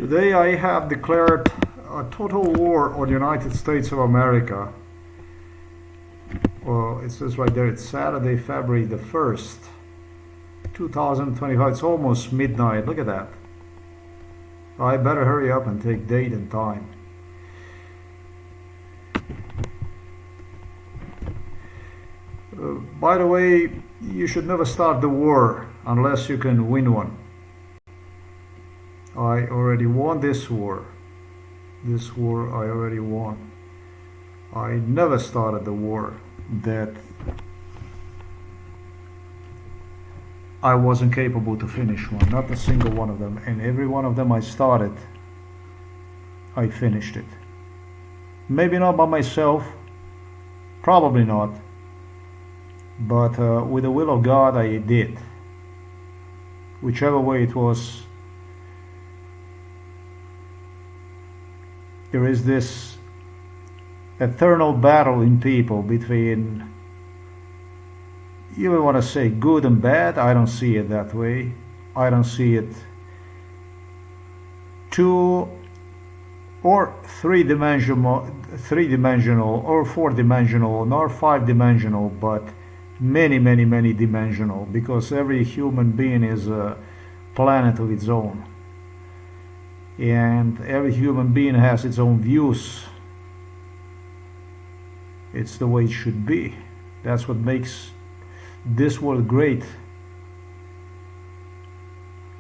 Today I have declared a total war on the United States of America. Well, it says right there, it's Saturday, February the 1st, 2025. It's almost midnight. Look at that. I better hurry up and take date and time. By the way, you should never start the war unless you can win one. I already won this war. This war I already won. I never started the war that I wasn't capable to finish one. Not a single one of them. And every one of them I started, I finished it. Maybe not by myself. Probably not. But with the will of God I did. Whichever way it was. There is this eternal battle in people between, you want to say good and bad. I don't see it that way. I don't see it two or three-dimensional or four-dimensional nor five-dimensional, but many dimensional, because every human being is a planet of its own. And every human being has its own views. It's the way it should be. That's what makes this world great.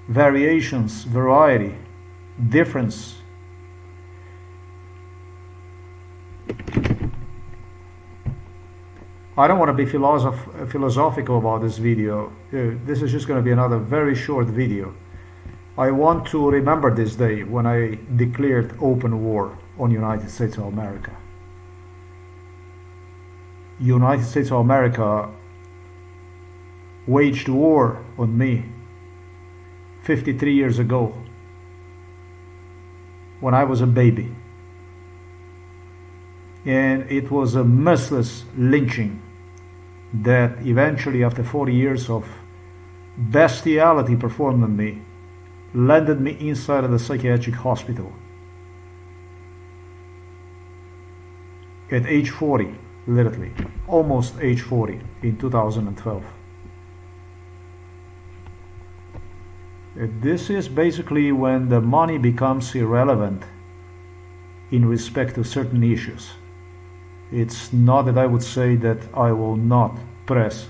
Variations, variety, difference. I don't want to be philosophical about this video. This is just going to be another very short video. I want to remember this day when I declared open war on the United States of America. United States of America waged war on me 53 years ago when I was a baby. And it was a merciless lynching that eventually, after 40 years of bestiality performed on me, landed me inside of the psychiatric hospital at age 40, literally, almost age 40 in 2012. This is basically when the money becomes irrelevant in respect to certain issues. It's not that I would say that I will not press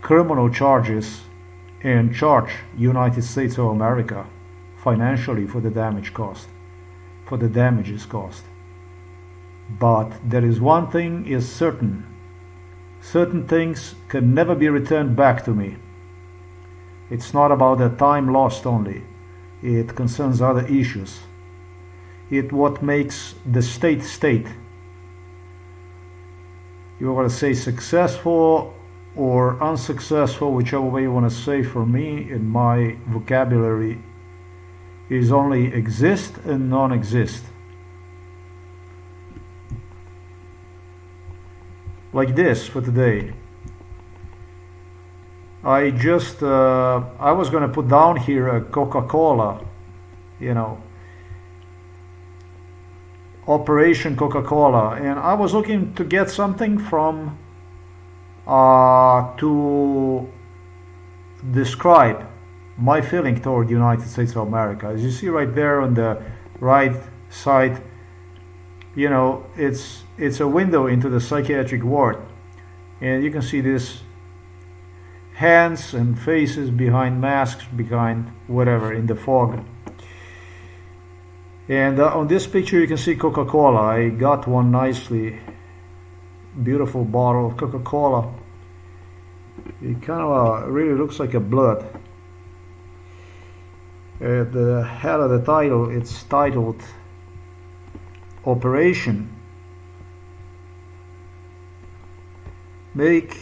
criminal charges and charge United States of America financially for the damage caused, for the damages caused. But there is one thing is certain. Certain things can never be returned back to me. It's not about the time lost only. It concerns other issues. It what makes the state state. You want to say successful or unsuccessful, whichever way you want to say. For me, in my vocabulary, is only exist and non-exist. Like this for today. I was going to put down here a Coca-Cola, you know, Operation Coca-Cola, and I was looking to get something from to describe my feeling toward the United States of America. As you see right there on the right side, you know, it's a window into the psychiatric ward, and you can see this hands and faces behind masks, behind whatever, in the fog. And on this picture you can see Coca-Cola. I got one nicely beautiful bottle of Coca-Cola. It kind of really looks like a blood. At the head of the title, it's titled Operation Make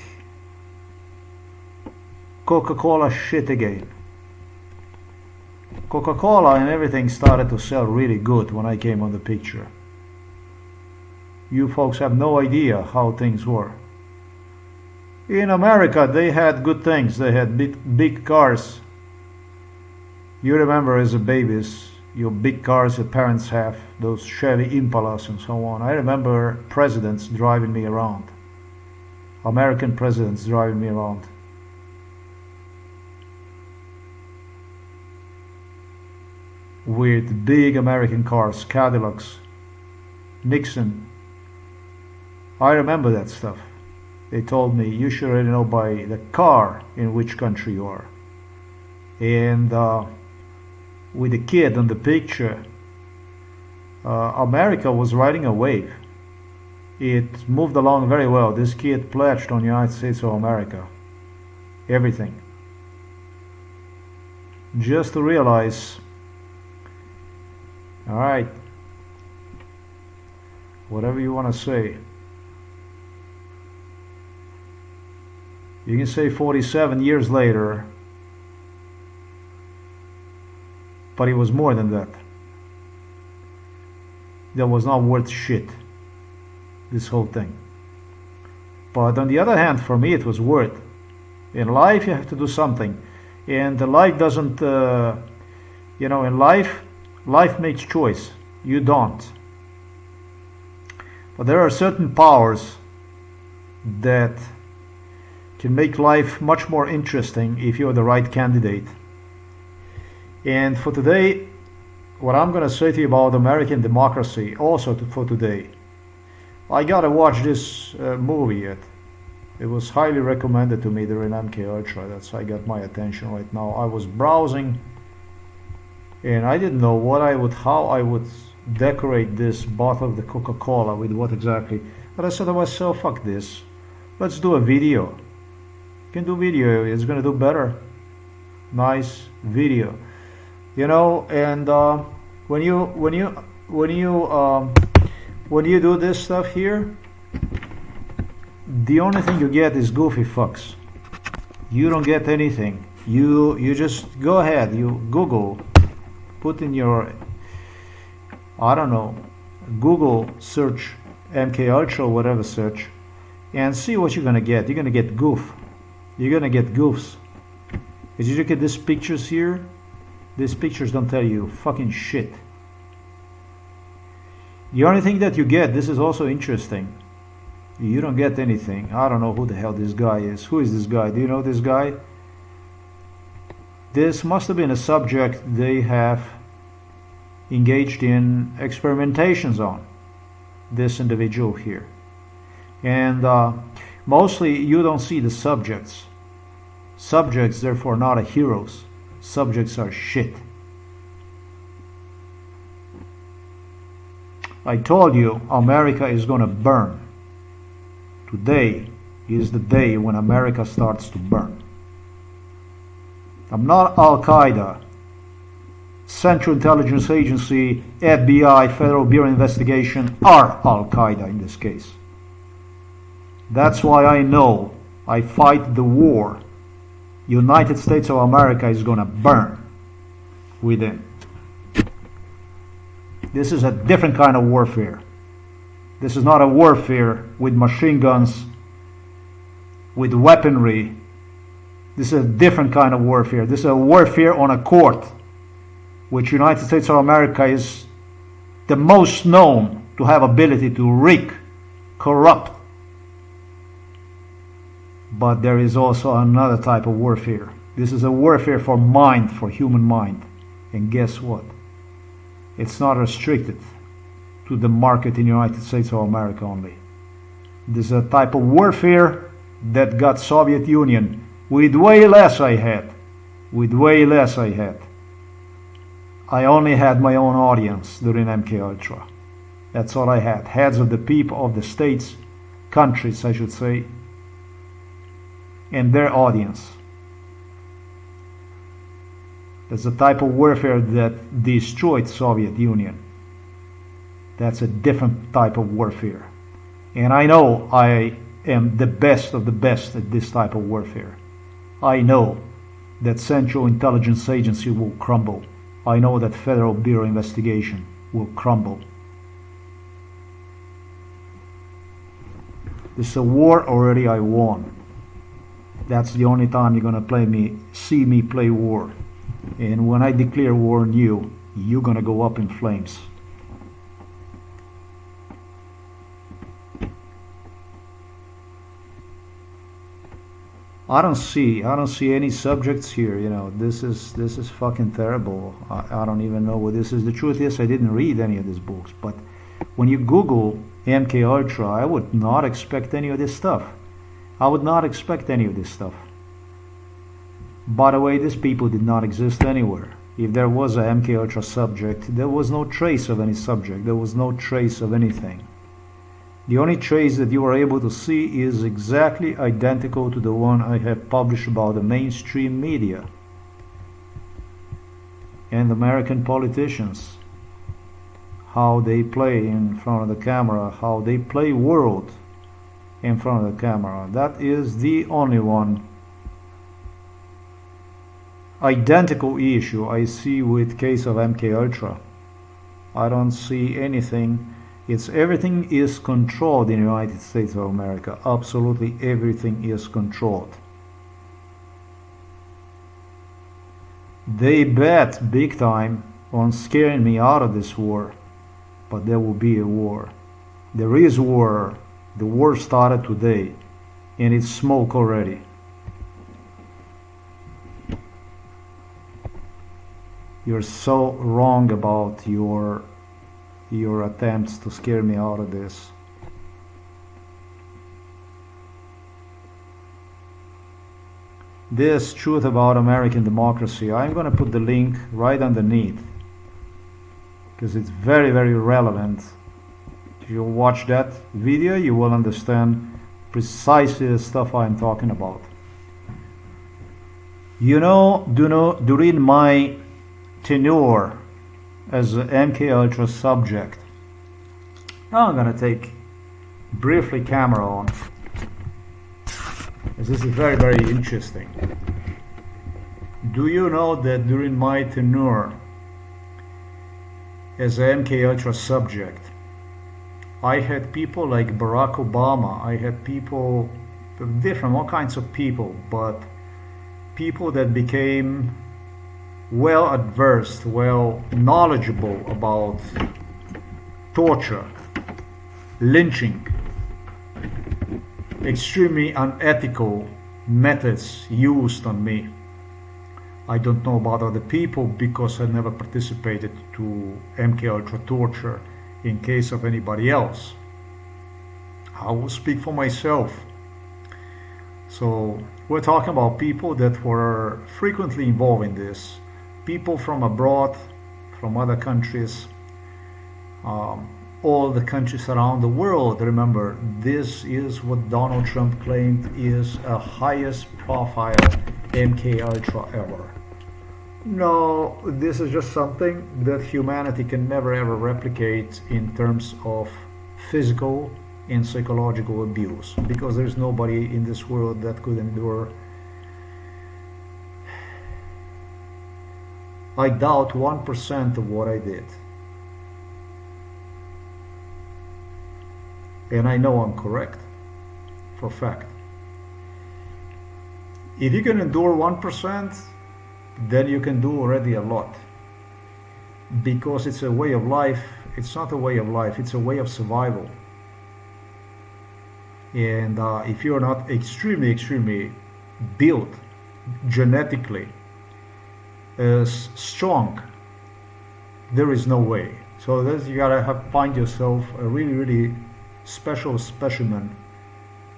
Coca-Cola Shit Again. Coca-Cola and everything started to sell really good when I came on the picture. You folks have no idea how things were. In America, they had good things. They had big cars. You remember as a babies, your big cars that parents have, those Chevy Impalas and so on. I remember presidents driving me around, American presidents driving me around. With big American cars, Cadillacs, Nixon. I remember that stuff. They told me, you should already know by the car in which country you are. And with the kid on the picture, America was riding a wave. It moved along very well. This kid pledged on the United States of America. Everything. Just to realize, alright, whatever you want to say. You can say 47 years later, but it was more than that. That was not worth shit, this whole thing. But on the other hand, for me it was worth. In life you have to do something. And life doesn't, in life makes choice. You don't. But there are certain powers that can make life much more interesting if you're the right candidate. And for today, what I'm going to say to you about American democracy, also for today, I gotta watch this movie yet. It was highly recommended to me during MK Ultra. That's how I got my attention right now. I was browsing, and I didn't know how I would decorate this bottle of the Coca-Cola with what exactly. But I said to myself, fuck this. Let's do a video. You can do video. It's gonna do better. Nice video. And when you do this stuff here, the only thing you get is goofy fucks. You don't get anything. You just go ahead, you Google, put in your, I don't know, Google search MK Ultra or whatever search, and see what you're gonna get. You're gonna get goof. You're gonna get goofs. As you look at these pictures here, these pictures don't tell you fucking shit. The only thing that you get, this is also interesting, you don't get anything. I don't know who the hell this guy is. Who is this guy? Do you know this guy? This must have been a subject they have engaged in experimentations on, this individual here. And mostly you don't see the subjects. Subjects, therefore, not heroes. Subjects are shit. I told you America is gonna burn. Today is the day when America starts to burn. I'm not Al-Qaeda, Central Intelligence Agency, FBI, Federal Bureau of Investigation are Al-Qaeda in this case. That's why I know I fight the war. United States of America is gonna burn within. This is a different kind of warfare. This is not a warfare with machine guns, with weaponry. This is a different kind of warfare. This is a warfare on a court, which United States of America is the most known to have ability to rig, corrupt. But there is also another type of warfare. This is a warfare for mind, for human mind. And guess what? It's not restricted to the market in the United States of America only. This is a type of warfare that got Soviet Union with way less I had. With way less I had. I only had my own audience during MK Ultra. That's all I had. Heads of the people of the states, countries I should say, and their audience. That's the type of warfare that destroyed Soviet Union. That's a different type of warfare. And I know I am the best of the best at this type of warfare. I know that Central Intelligence Agency will crumble. I know that Federal Bureau of Investigation will crumble. This is a war already I won. That's the only time you're gonna see me play war. And when I declare war on you, you're gonna go up in flames. I don't see any subjects here. You know, this is fucking terrible. I don't even know what this is. The truth is, I didn't read any of these books. But when you Google MK Ultra, I would not expect any of this stuff. I would not expect any of this stuff. By the way, these people did not exist anywhere. If there was a MK Ultra subject, there was no trace of any subject. There was no trace of anything. The only trace that you are able to see is exactly identical to the one I have published about the mainstream media and American politicians. How they play in front of the camera, how they play world in front of the camera. That is the only one identical issue I see with case of MK Ultra. I don't see anything. Everything is controlled in the United States of America. Absolutely everything is controlled. They bet big time on scaring me out of this war. But there will be a war. There is war. The war started today. And it's smoke already. You're so wrong about your attempts to scare me out of this. This truth about American democracy, I'm going to put the link right underneath because it's very, very relevant. If you watch that video, you will understand precisely the stuff I'm talking about. You know, during my tenure as an MK Ultra subject, now I'm gonna take briefly camera on, as this is very, very interesting. Do you know that during my tenure as an MK Ultra subject, I had people like Barack Obama, I had people, different, all kinds of people, but people that became well adversed, well knowledgeable about torture, lynching, extremely unethical methods used on me. I don't know about other people because I never participated to MK Ultra torture in case of anybody else. I will speak for myself. So we're talking about people that were frequently involved in this. People from abroad, from other countries, all the countries around the world. Remember, this is what Donald Trump claimed is a highest profile MK Ultra ever. No, this is just something that humanity can never ever replicate in terms of physical and psychological abuse, because there's nobody in this world that could endure. I doubt 1% of what I did. And I know I'm correct, for a fact. If you can endure 1%, then you can do already a lot. Because it's a way of life. It's not a way of life, it's a way of survival. And if you're not extremely built genetically as strong, there is no way. So you gotta find yourself a really special specimen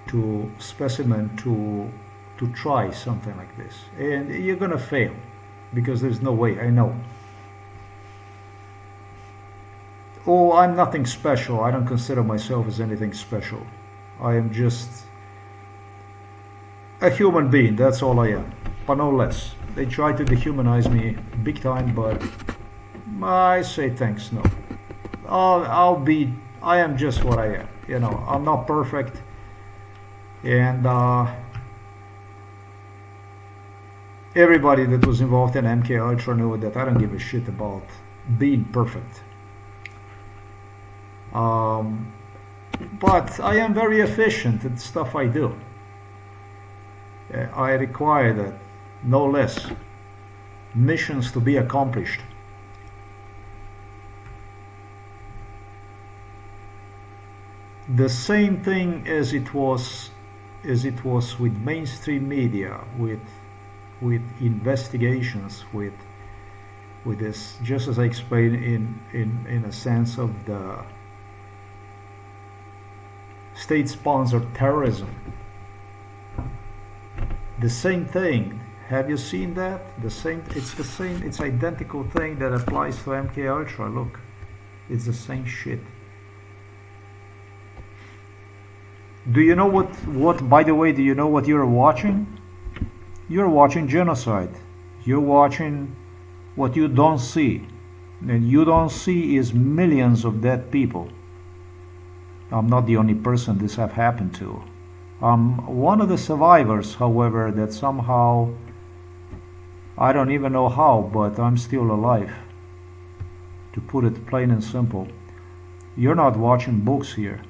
to try something like this, and you're gonna fail because there's no way. I know. Oh, I'm nothing special. I don't consider myself as anything special. I am just a human being, that's all I am, but no less. They try to dehumanize me big time, but I say thanks, no. I am just what I am, you know. I'm not perfect, and everybody that was involved in MK Ultra knew that I don't give a shit about being perfect. But I am very efficient at stuff I do. I require that, no less. Missions to be accomplished. The same thing as it was with mainstream media, with investigations, with this, just as I explained in a sense of the state-sponsored terrorism. The same thing. Have you seen that? It's identical thing that applies to MK Ultra. Look, it's the same shit. Do you know what, by the way, do you know what you're watching? You're watching genocide. You're watching what you don't see. And you don't see is millions of dead people. I'm not the only person this have happened to. I'm one of the survivors, however, that somehow, I don't even know how, but I'm still alive. To put it plain and simple. You're not watching books here.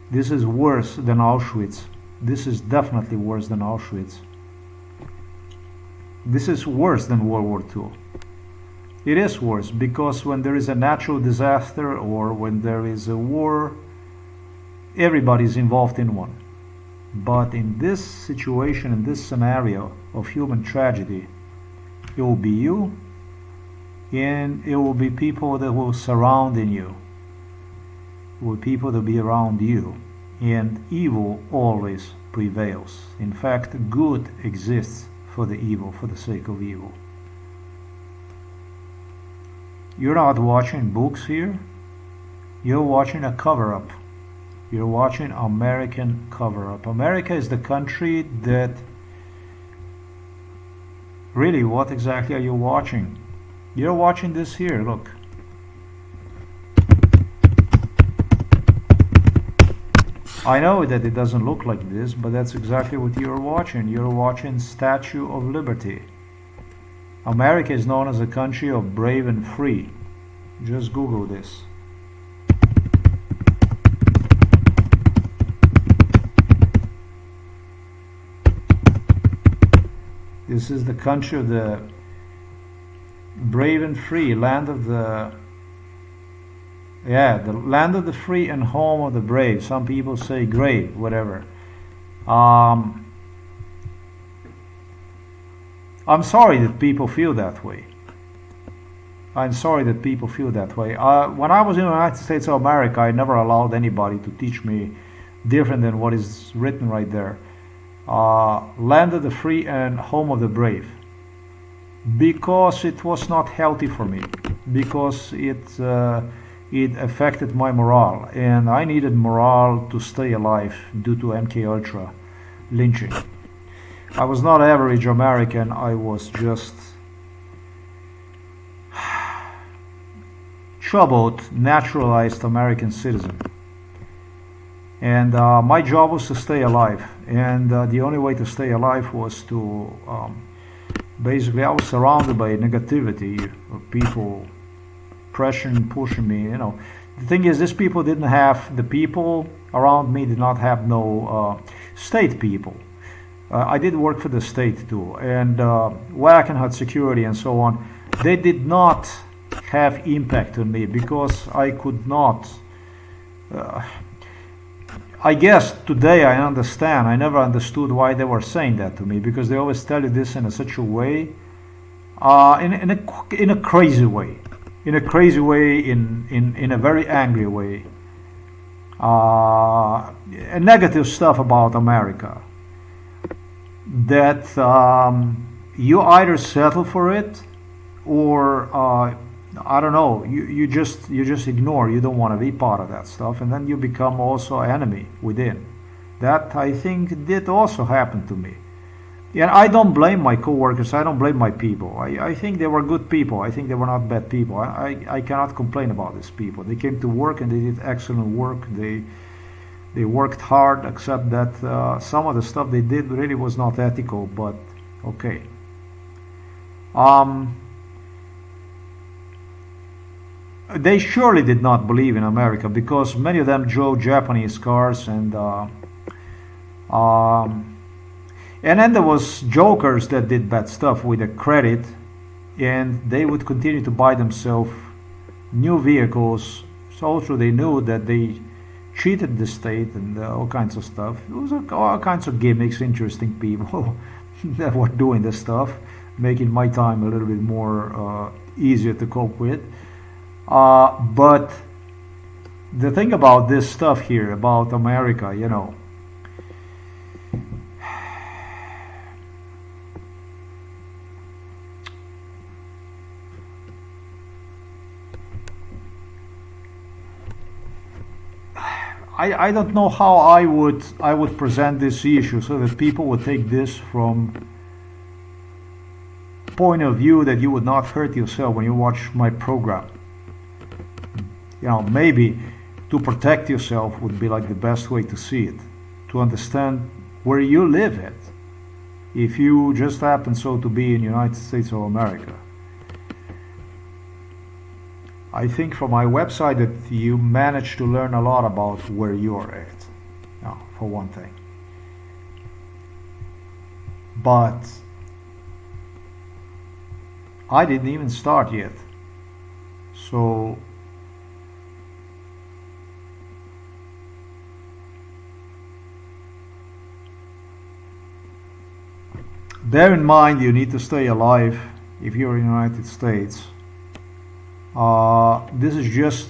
This is worse than Auschwitz. This is definitely worse than Auschwitz. This is worse than World War II. It is worse because when there is a natural disaster or when there is a war, everybody's involved in one. But in this situation, in this scenario of human tragedy, it will be you and it will be people that will surround you. It will be people that will be around you. And evil always prevails. In fact, good exists for the evil, for the sake of evil. You're not watching books here. You're watching a cover-up. You're watching American cover-up. America is the country that... Really, what exactly are you watching? You're watching this here, look. I know that it doesn't look like this, but that's exactly what you're watching. You're watching Statue of Liberty. America is known as a country of brave and free. Just Google this. This is the country of the brave and free, land of the... Yeah, the land of the free and home of the brave. Some people say grave, whatever. I'm sorry that people feel that way. I'm sorry that people feel that way. When I was in the United States of America, I never allowed anybody to teach me different than what is written right there. Land of the free and home of the brave. Because it was not healthy for me. Because it affected my morale, and I needed morale to stay alive due to MK Ultra lynching. I was not average American, I was just troubled, naturalized American citizen. And my job was to stay alive, and the only way to stay alive was to basically, I was surrounded by negativity of people pressuring, pushing me, you know. The thing is, these people didn't have, the people around me did not have no state people. I did work for the state too, and Wackenhut Security and so on. They did not have impact on me because I could not. I guess today I understand. I never understood why they were saying that to me, because they always tell you this in such a way, in a crazy way. In a crazy way, in a very angry way. Negative stuff about America. That you either settle for it, or I don't know. You just ignore. You don't want to be part of that stuff, and then you become also an enemy within. That, I think, did also happen to me. And I don't blame my coworkers. I don't blame my people. I think they were good people. I think they were not bad people. I cannot complain about these people. They came to work and they did excellent work. They worked hard, except that some of the stuff they did really was not ethical, but okay. They surely did not believe in America, because many of them drove Japanese cars, and then there was jokers that did bad stuff with a credit, and they would continue to buy themselves new vehicles. So also they knew that they cheated the state and all kinds of stuff. There was all kinds of gimmicks, interesting people that were doing this stuff, making my time a little bit more easier to cope with. But the thing about this stuff here, about America, you know, I don't know how I would present this issue so that people would take this from point of view that you would not hurt yourself when you watch my program. You know, maybe to protect yourself would be like the best way to see it, to understand where you live at, if you just happen so to be in the United States of America. I think from my website that you managed to learn a lot about where you're at, for one thing. But I didn't even start yet. So bear in mind you need to stay alive if you're in the United States. This is just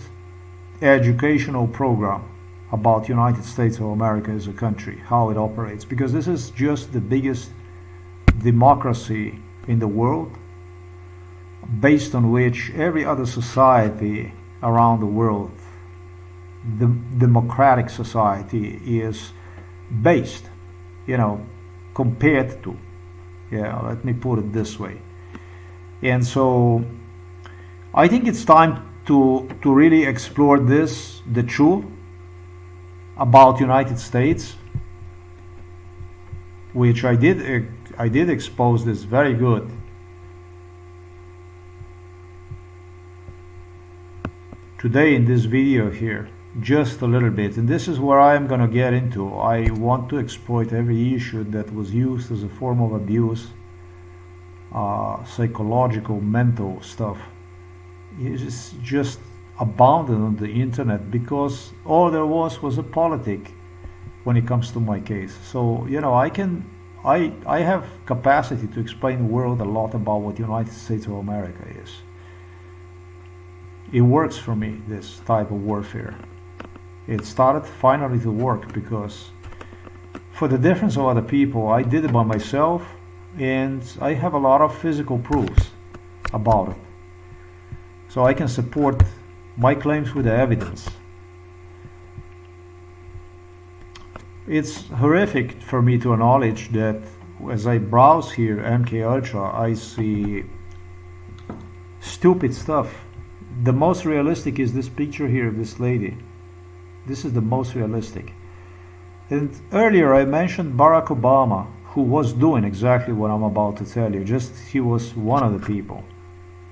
an educational program about United States of America as a country, how it operates, because this is just the biggest democracy in the world, based on which every other society around the world, the democratic society, is based, you know, compared to. Yeah, let me put it this way. And so I think it's time to really explore this, the truth about United States, which I did expose this very good. Today in this video here, just a little bit, and this is where I am going to get into. I want to exploit every issue that was used as a form of abuse, psychological, mental stuff. It's just abounded on the internet because all there was a politic when it comes to my case. So, you know, I have capacity to explain the world a lot about what United States of America is. It works for me, this type of warfare. It started finally to work because, for the difference of other people, I did it by myself, and I have a lot of physical proofs about it. So I can support my claims with the evidence. It's horrific for me to acknowledge that as I browse here MK Ultra, I see stupid stuff. The most realistic is this picture here of this lady. This is the most realistic. And earlier I mentioned Barack Obama, who was doing exactly what I'm about to tell you. Just he was one of the people.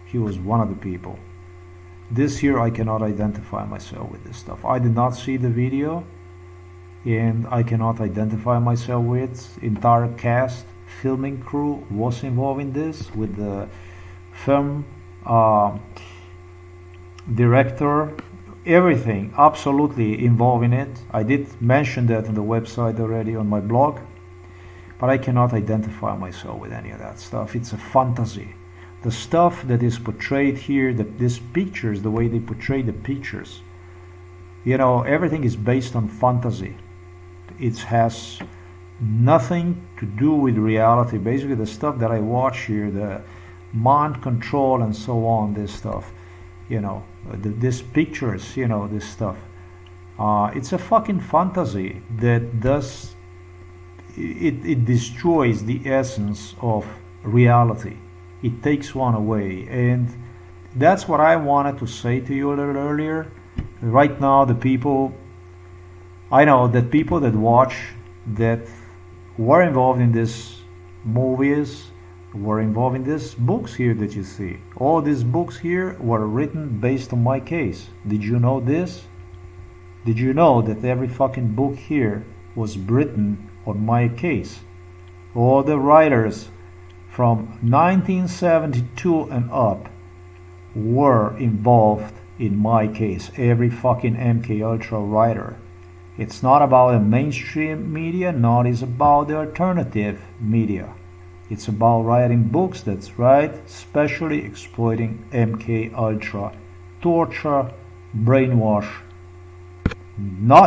He was one of the people. This here I cannot identify myself with this stuff. I did not see the video, and I cannot identify myself with. Entire cast, filming crew was involved in this, with the film director, everything absolutely involved in it. I did mention that on the website already on my blog, but I cannot identify myself with any of that stuff. It's a fantasy. The stuff that is portrayed here, these pictures, the way they portray the pictures, you know, everything is based on fantasy. It has nothing to do with reality. Basically, the stuff that I watch here, the mind control and so on, this stuff, you know, these pictures, you know, this stuff, it's a fucking fantasy that does, it destroys the essence of reality. It takes one away, and that's what I wanted to say to you a little earlier. Right now, the people, I know that people that watch, that were involved in these movies, were involved in these books here that you see. All these books here were written based on my case. Did you know this? Did you know that every fucking book here was written on my case? All the writers from 1972 and up were involved in my case. Every fucking MK Ultra writer. It's not about the mainstream media, nor is about the alternative media. It's about writing books, that's right, especially exploiting MK Ultra, torture, brainwash.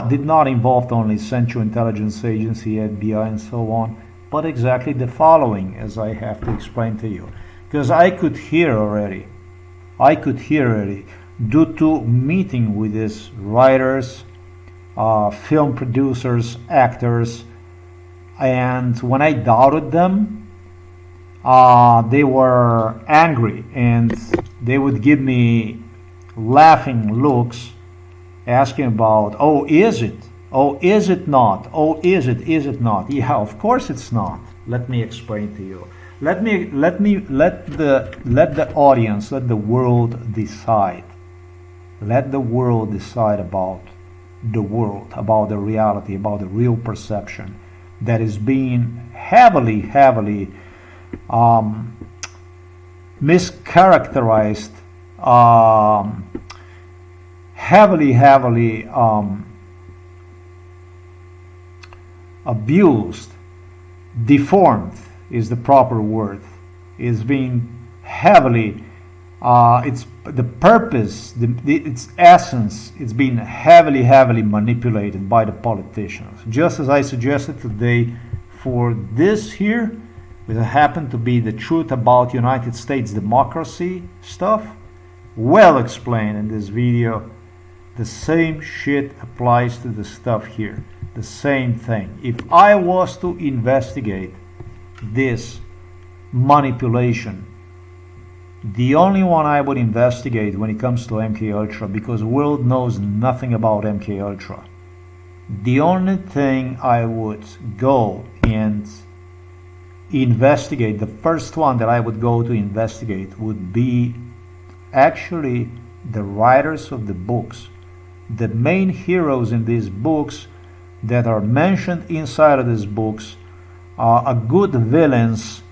Did not involve only Central Intelligence Agency, FBI, and so on, but exactly the following, as I have to explain to you. Because I could hear already, due to meeting with these writers, film producers, actors, and when I doubted them, they were angry and they would give me laughing looks, asking about, oh, is it? Oh, is it not? Oh, is it not? Yeah, of course it's not. Let me explain to you. Let the audience, let the world decide. Let the world decide about the world, about the reality, about the real perception that is being heavily mischaracterized, heavily abused, deformed is the proper word, is being heavily, it's the purpose, its essence, it's being heavily manipulated by the politicians. Just as I suggested today for this here, which happened to be the truth about United States democracy stuff, well explained in this video. The same shit applies to the stuff here. The same thing. If I was to investigate this manipulation, the only one I would investigate when it comes to MK Ultra, because the world knows nothing about MK Ultra, the only thing I would go and investigate, the first one that I would go to investigate would be actually the writers of the books, the main heroes in these books that are mentioned inside of these books. Are good villains,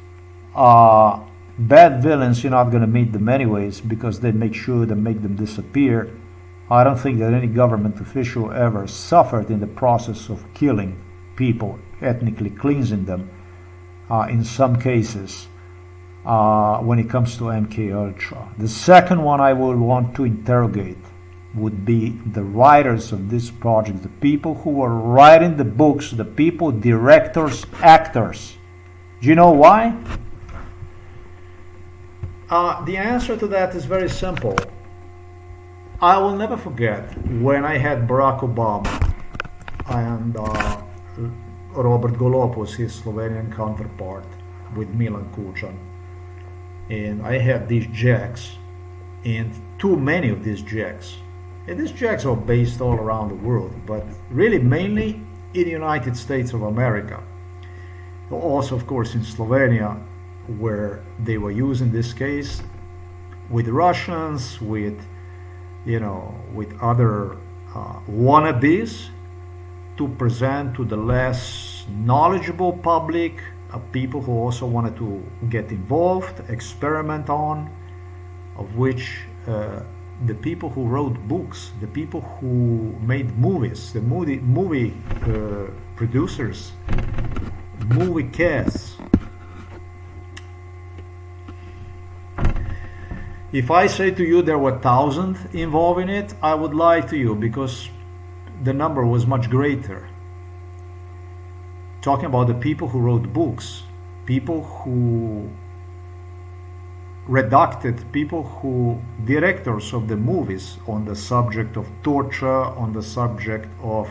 bad villains, you're not going to meet them anyways because they make sure to make them disappear. I don't think that any government official ever suffered in the process of killing people, ethnically cleansing them, in some cases, when it comes to MK Ultra. The second one I would want to interrogate would be the writers of this project, the people who are writing the books, the people, directors, actors. Do you know why? The answer to that is very simple. I will never forget when I had Barack Obama and Robert Golob was his Slovenian counterpart with Milan Kučan. And I had these jacks, and too many of these jacks. And these jacks are based all around the world, but really mainly in the United States of America. Also, of course, in Slovenia, where they were used in this case with Russians, with other wannabes to present to the less knowledgeable public, people who also wanted to get involved, experiment on, of which the people who wrote books, the people who made movies, the movie producers, movie casts. If I say to you there were 1,000 involved in it, I would lie to you because the number was much greater. Talking about the people who wrote books, people who directors of the movies on the subject of torture, on the subject of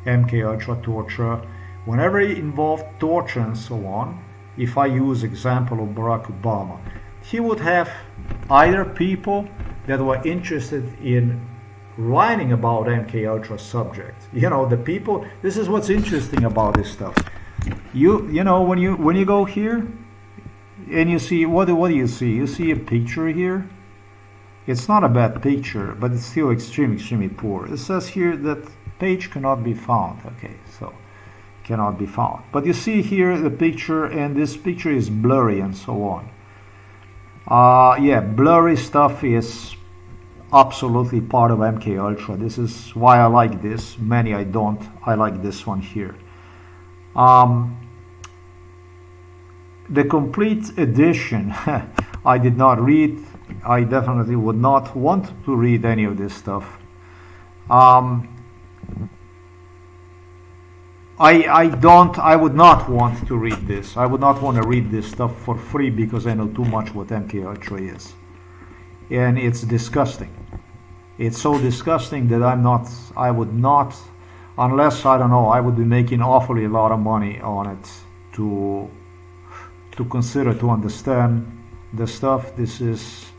MK Ultra torture, whenever it involved torture and so on. If I use example of Barack Obama, he would have either people that were interested in writing about MK Ultra subject. The people. This is what's interesting about this stuff. When you go here and you see what do you see? You see a picture here. It's not a bad picture, but it's still extremely poor. It says here that page cannot be found. Okay, so cannot be found. But you see here the picture, and this picture is blurry and so on. Blurry stuff is absolutely part of MK Ultra. This is why I like this. Many I don't. I like this one here. The complete edition I did not read. I definitely would not want to read any of this stuff. I would not want to read this. I would not want to read this stuff for free because I know too much what MK Ultra is. And it's disgusting. It's so disgusting that I would not, unless, I don't know, I would be making awfully a lot of money on it to consider, to understand the stuff. This is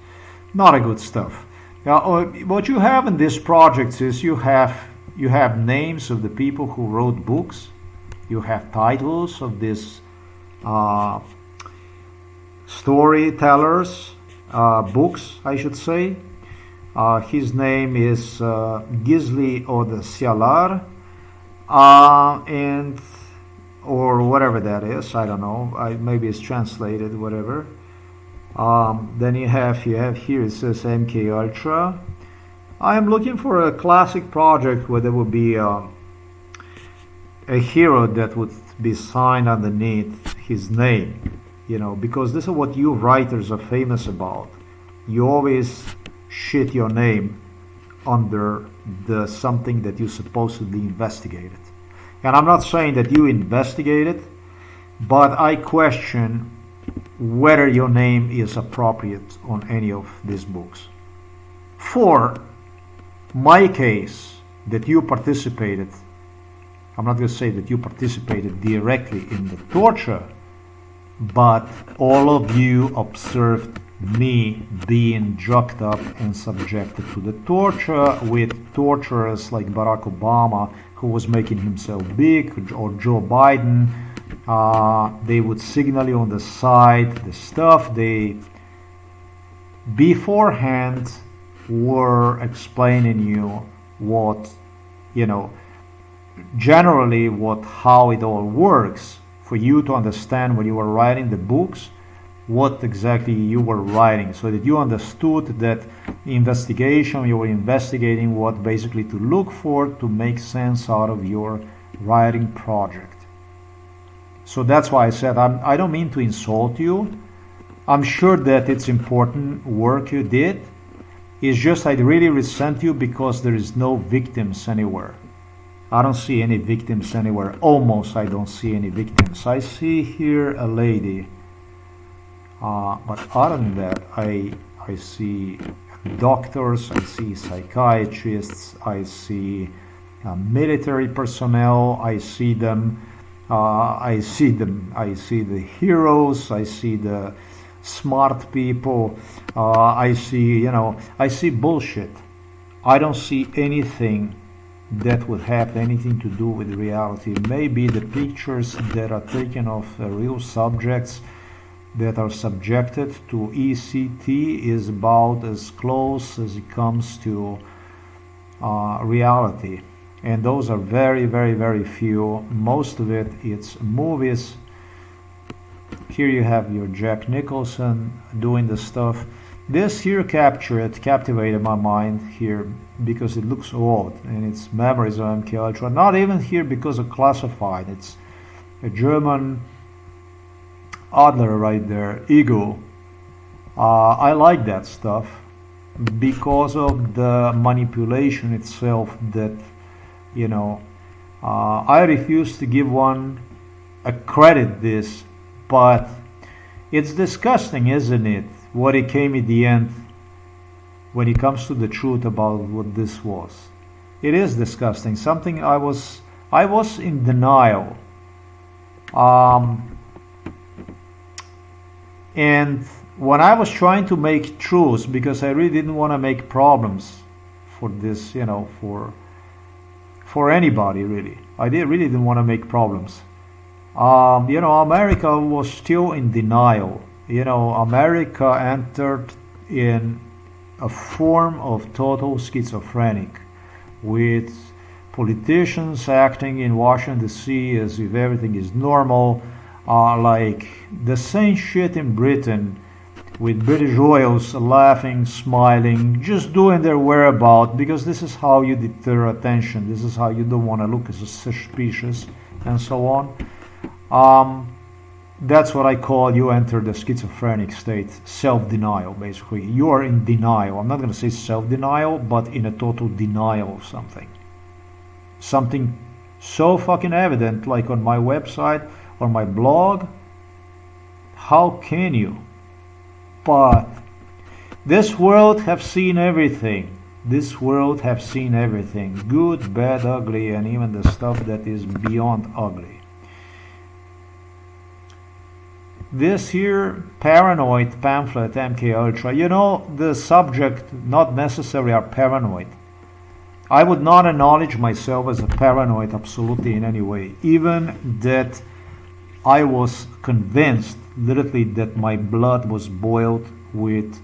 not a good stuff. Now, what you have in this project is you have names of the people who wrote books. You have titles of these storytellers, books, I should say. His name is Gisli Odsialar, and or whatever that is. I don't know. Maybe it's translated, whatever. Then you have here it says MK Ultra. I am looking for a classic project where there would be a hero that would be signed underneath his name, because this is what you writers are famous about. You always shit your name under the something that you supposedly investigated. And I'm not saying that you investigated, but I question whether your name is appropriate on any of these books. For my case, that you participated, I'm not going to say that you participated directly in the torture, but all of you observed me being drugged up and subjected to the torture with torturers like Barack Obama, who was making himself big, or Joe Biden. They would signal you on the side the stuff they beforehand were explaining you what, generally how it all works, for you to understand when you were writing the books what exactly you were writing, so that you understood that investigation, you were investigating what basically to look for to make sense out of your writing project. So that's why I said I don't mean to insult you. I'm sure that it's important work you did. It's just I really resent you because there is no victims anywhere. I don't see any victims anywhere. Almost I don't see any victims. I see here a lady. But other than that, I see doctors, I see psychiatrists, I see military personnel, I see I see the heroes, I see the smart people, I see bullshit. I don't see anything that would have anything to do with reality. Maybe the pictures that are taken of real subjects that are subjected to ECT is about as close as it comes to reality. And those are very, very, very few. Most of it's movies. Here you have your Jack Nicholson doing the stuff. This here captivated my mind here because it looks old and it's memories of MK Ultra. Not even here because of classified. It's a German Adler right there, Ego. I like that stuff because of the manipulation itself that, I refuse to give one a credit this, but it's disgusting, isn't it, what it came in the end when it comes to the truth about what this was. It is disgusting. Something I was in denial. And when I was trying to make truths, because I really didn't want to make problems for this, for anybody really. I really didn't want to make problems. America was still in denial. America entered in a form of total schizophrenic, with politicians acting in Washington D.C. as if everything is normal. Like the same shit in Britain with British royals laughing, smiling, just doing their whereabout, because this is how you deter attention. This is how you don't want to look as suspicious and so on. That's what I call you enter the schizophrenic state, self-denial, basically. You are in denial. I'm not going to say self-denial, but in a total denial of something. Something so fucking evident, like on my website or my blog. How can you? But this world have seen everything. This world have seen everything. Good, bad, ugly, and even the stuff that is beyond ugly. This here paranoid pamphlet, MK Ultra, you know, the subject not necessarily are paranoid. I would not acknowledge myself as a paranoid absolutely in any way. Even that I was convinced literally that my blood was boiled with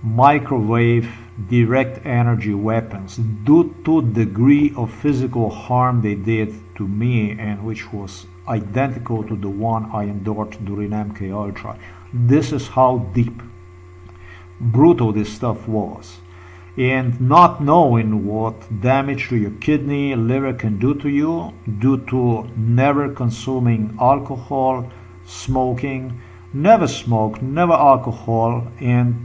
microwave direct energy weapons due to the degree of physical harm they did to me, and which was identical to the one I endured during MK Ultra. This is how deep, brutal this stuff was. And not knowing what damage to your kidney, liver can do to you due to never consuming alcohol, smoking, never smoked, never alcohol, and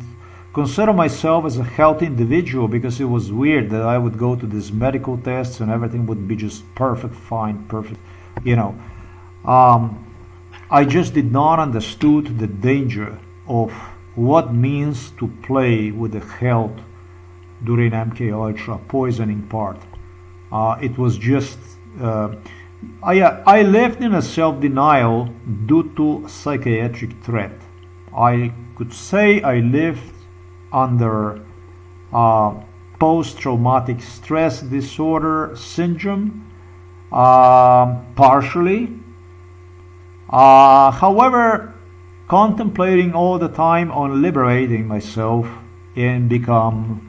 consider myself as a healthy individual, because it was weird that I would go to these medical tests and everything would be just perfect, fine, perfect, you know. I just did not understood the danger of what means to play with the health during MK Ultra poisoning part. It was just I lived in a self-denial due to psychiatric threat. I could say I lived under post-traumatic stress disorder syndrome, partially. However, contemplating all the time on liberating myself and become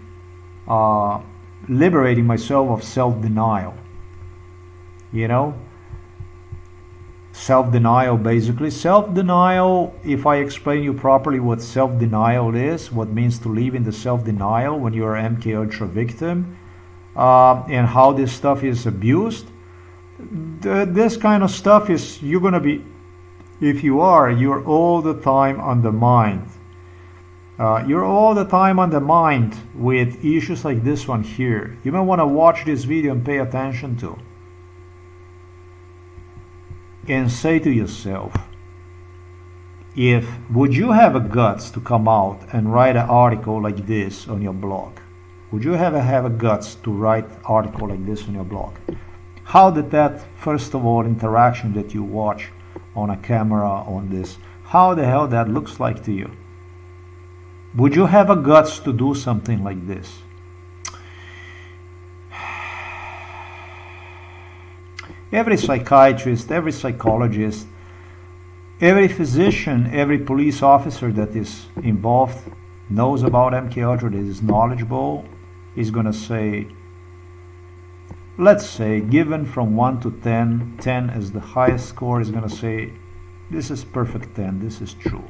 liberating myself of self-denial. You know, self-denial, basically. Self-denial, if I explain you properly what self-denial is, what means to live in the self-denial when you're an MK Ultra victim, and how this stuff is abused, this kind of stuff is, you're going to be, if you're all the time undermined. You're all the time undermined with issues like this one here. You may want to watch this video and pay attention to. And say to yourself, would you have a guts to come out and write an article like this on your blog? Would you have a guts to write an article like this on your blog? How did that, first of all, interaction that you watch on a camera on this, how the hell that looks like to you? Would you have a guts to do something like this? Every psychiatrist, every psychologist, every physician, every police officer that is involved, knows about MK Ultra, that is knowledgeable, is going to say, let's say, given from 1 to 10, 10 is the highest score, is going to say, this is perfect 10, this is true.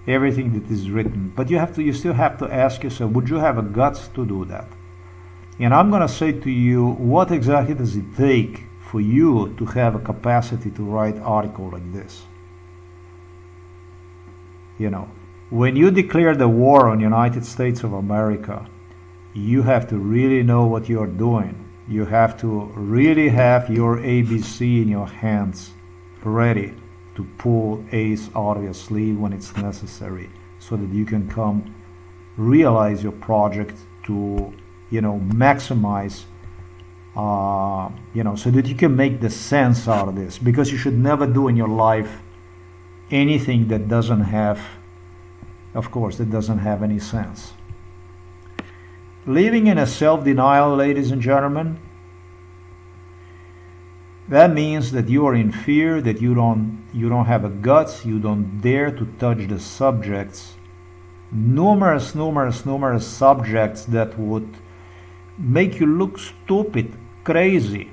Everything that is written. But you still have to ask yourself, would you have a guts to do that? And I'm going to say to you, what exactly does it take for you to have a capacity to write an article like this? You know, when you declare the war on the United States of America, you have to really know what you're doing. You have to really have your ABC in your hands, ready to pull ace out of your sleeve when it's necessary, so that you can come realize your project to, you know, maximize, you know, so that you can make the sense out of this. Because you should never do in your life anything that doesn't have, of course, that doesn't have any sense. Living in a self-denial, ladies and gentlemen, that means that you are in fear, that you don't have a guts, you don't dare to touch the subjects, numerous subjects that would make you look stupid, crazy,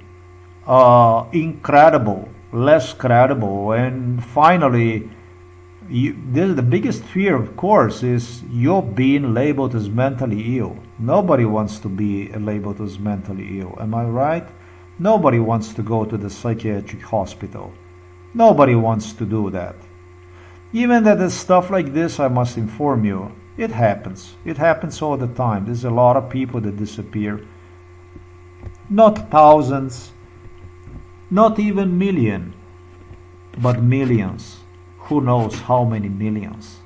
incredible, less credible, and finally The biggest fear, of course, is you're being labeled as mentally ill. Nobody wants to be labeled as mentally ill. Am I right? Nobody wants to go to the psychiatric hospital. Nobody wants to do that. Even that there's stuff like this, I must inform you, it happens. It happens all the time. There's a lot of people that disappear. Not thousands, not even million, but millions. Who knows how many millions?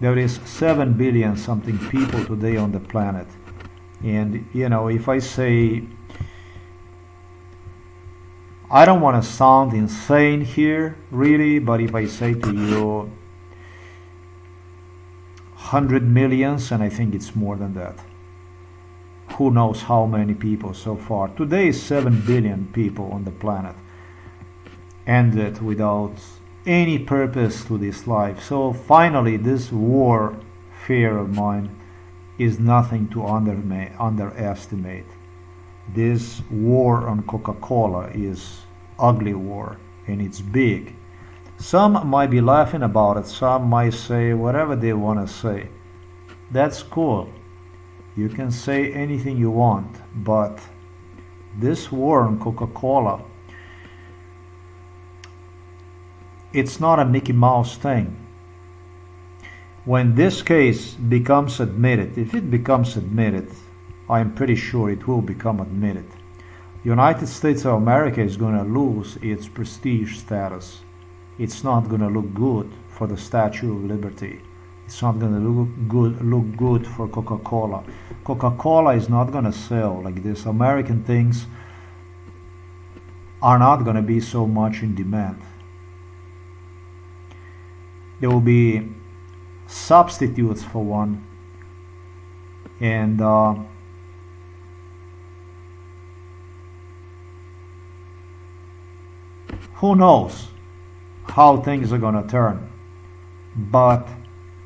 There is 7 billion something people today on the planet. And, if I say, I don't want to sound insane here, really, but if I say to you 100 millions, and I think it's more than that, who knows how many people so far. Today is 7 billion people on the planet, ended without any purpose to this life. So finally, this warfare of mine is nothing to underestimate. This war on Coca-Cola is ugly war, and it's big. Some might be laughing about it, some might say whatever they want to say. That's cool. You can say anything you want, but this war on Coca-Cola, it's not a Mickey Mouse thing. When this case becomes admitted, if it becomes admitted, I am pretty sure it will become admitted, United States of America is going to lose its prestige status. It's not going to look good for the Statue of Liberty. It's not going to look good for Coca-Cola. Coca-Cola is not going to sell like this. American things are not going to be so much in demand. There will be substitutes for one, and who knows how things are going to turn. But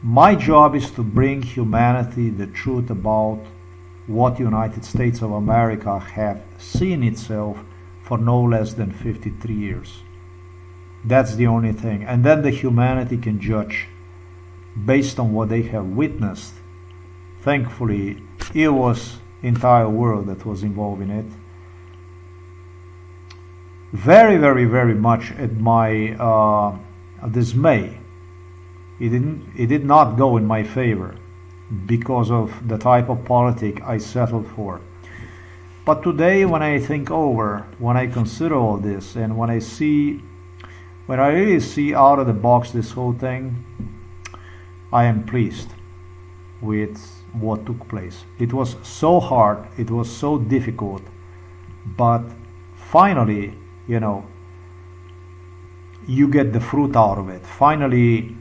my job is to bring humanity the truth about what United States of America have seen itself for no less than 53 years. That's the only thing. And then the humanity can judge based on what they have witnessed. Thankfully, it was the entire world that was involved in it. Very, very, very much at my dismay. It did not go in my favor because of the type of politic I settled for. But today, when I think over, when I consider all this, and when I really see out of the box this whole thing, I am pleased with what took place. It was so hard, it was so difficult, but finally, you get the fruit out of it. Finally,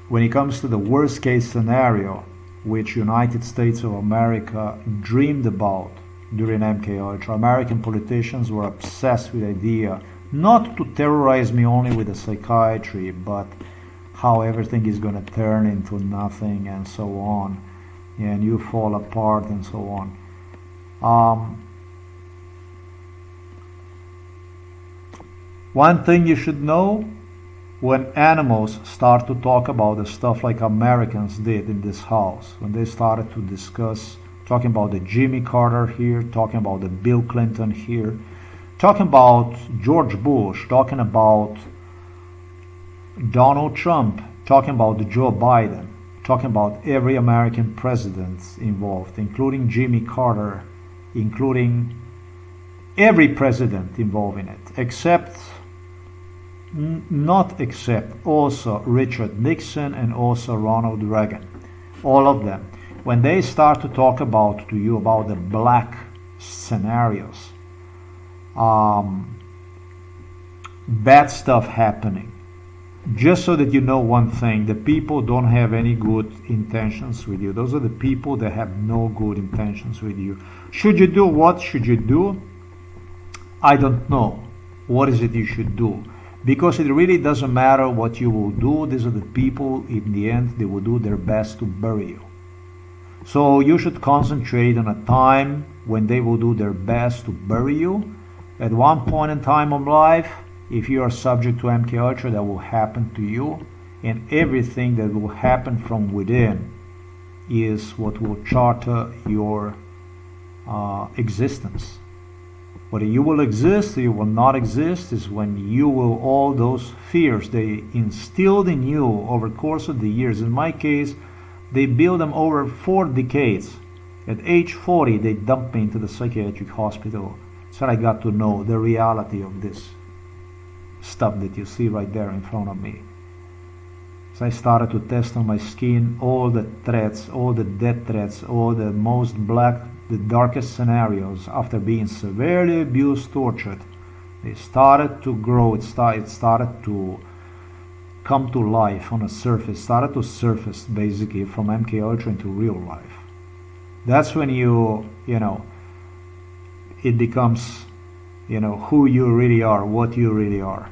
when it comes to the worst case scenario, which United States of America dreamed about during MK Ultra, American politicians were obsessed with the idea not to terrorize me only with the psychiatry, but how everything is going to turn into nothing and so on, and you fall apart and so on. One thing you should know, when animals start to talk about the stuff like Americans did in this house, when they started to discuss, talking about the Jimmy Carter here, talking about the Bill Clinton here, talking about George Bush, talking about Donald Trump, talking about Joe Biden, talking about every American president involved, including Jimmy Carter, including every president involved in it, also Richard Nixon and also Ronald Reagan. All of them. When they start to talk to you about the black scenarios, bad stuff happening, just so that you know one thing, the people don't have any good intentions with you. Those are the people that have no good intentions with you. Should you do what should you do? I don't know. What is it you should do? Because it really doesn't matter what you will do. These are the people, in the end, they will do their best to bury you. So you should concentrate on a time when they will do their best to bury you. At one point in time of life, if you are subject to MK Ultra, that will happen to you, and everything that will happen from within is what will charter your existence. Whether you will exist or you will not exist is when you will, all those fears they instilled in you over the course of the years. In my case, they built them over 4 decades. At age 40, they dumped me into the psychiatric hospital. So I got to know the reality of this stuff that you see right there in front of me. So I started to test on my skin all the threats, all the death threats, all the most black, the darkest scenarios. After being severely abused, tortured, they started to grow. It started to come to life on a surface, started to surface basically from MK Ultra into real life. That's when you know, it becomes, who you really are, what you really are.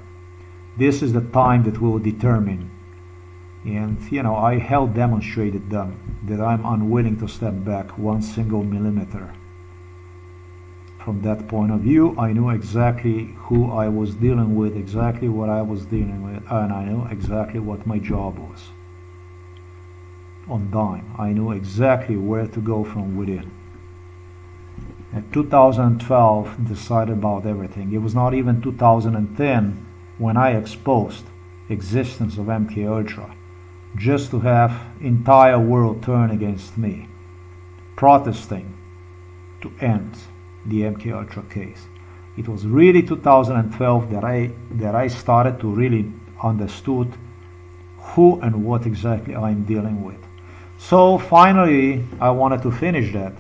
This is the time that will determine. And, I held demonstrated them that I'm unwilling to step back 1 single millimeter. From that point of view, I knew exactly who I was dealing with, exactly what I was dealing with, and I knew exactly what my job was. On dime, I knew exactly where to go from within. In 2012, decided about everything. It was not even 2010 when I exposed existence of MK Ultra, just to have entire world turn against me, protesting to end the MK Ultra case. It was really 2012 that I started to really understood who and what exactly I'm dealing with. So finally, I wanted to finish that.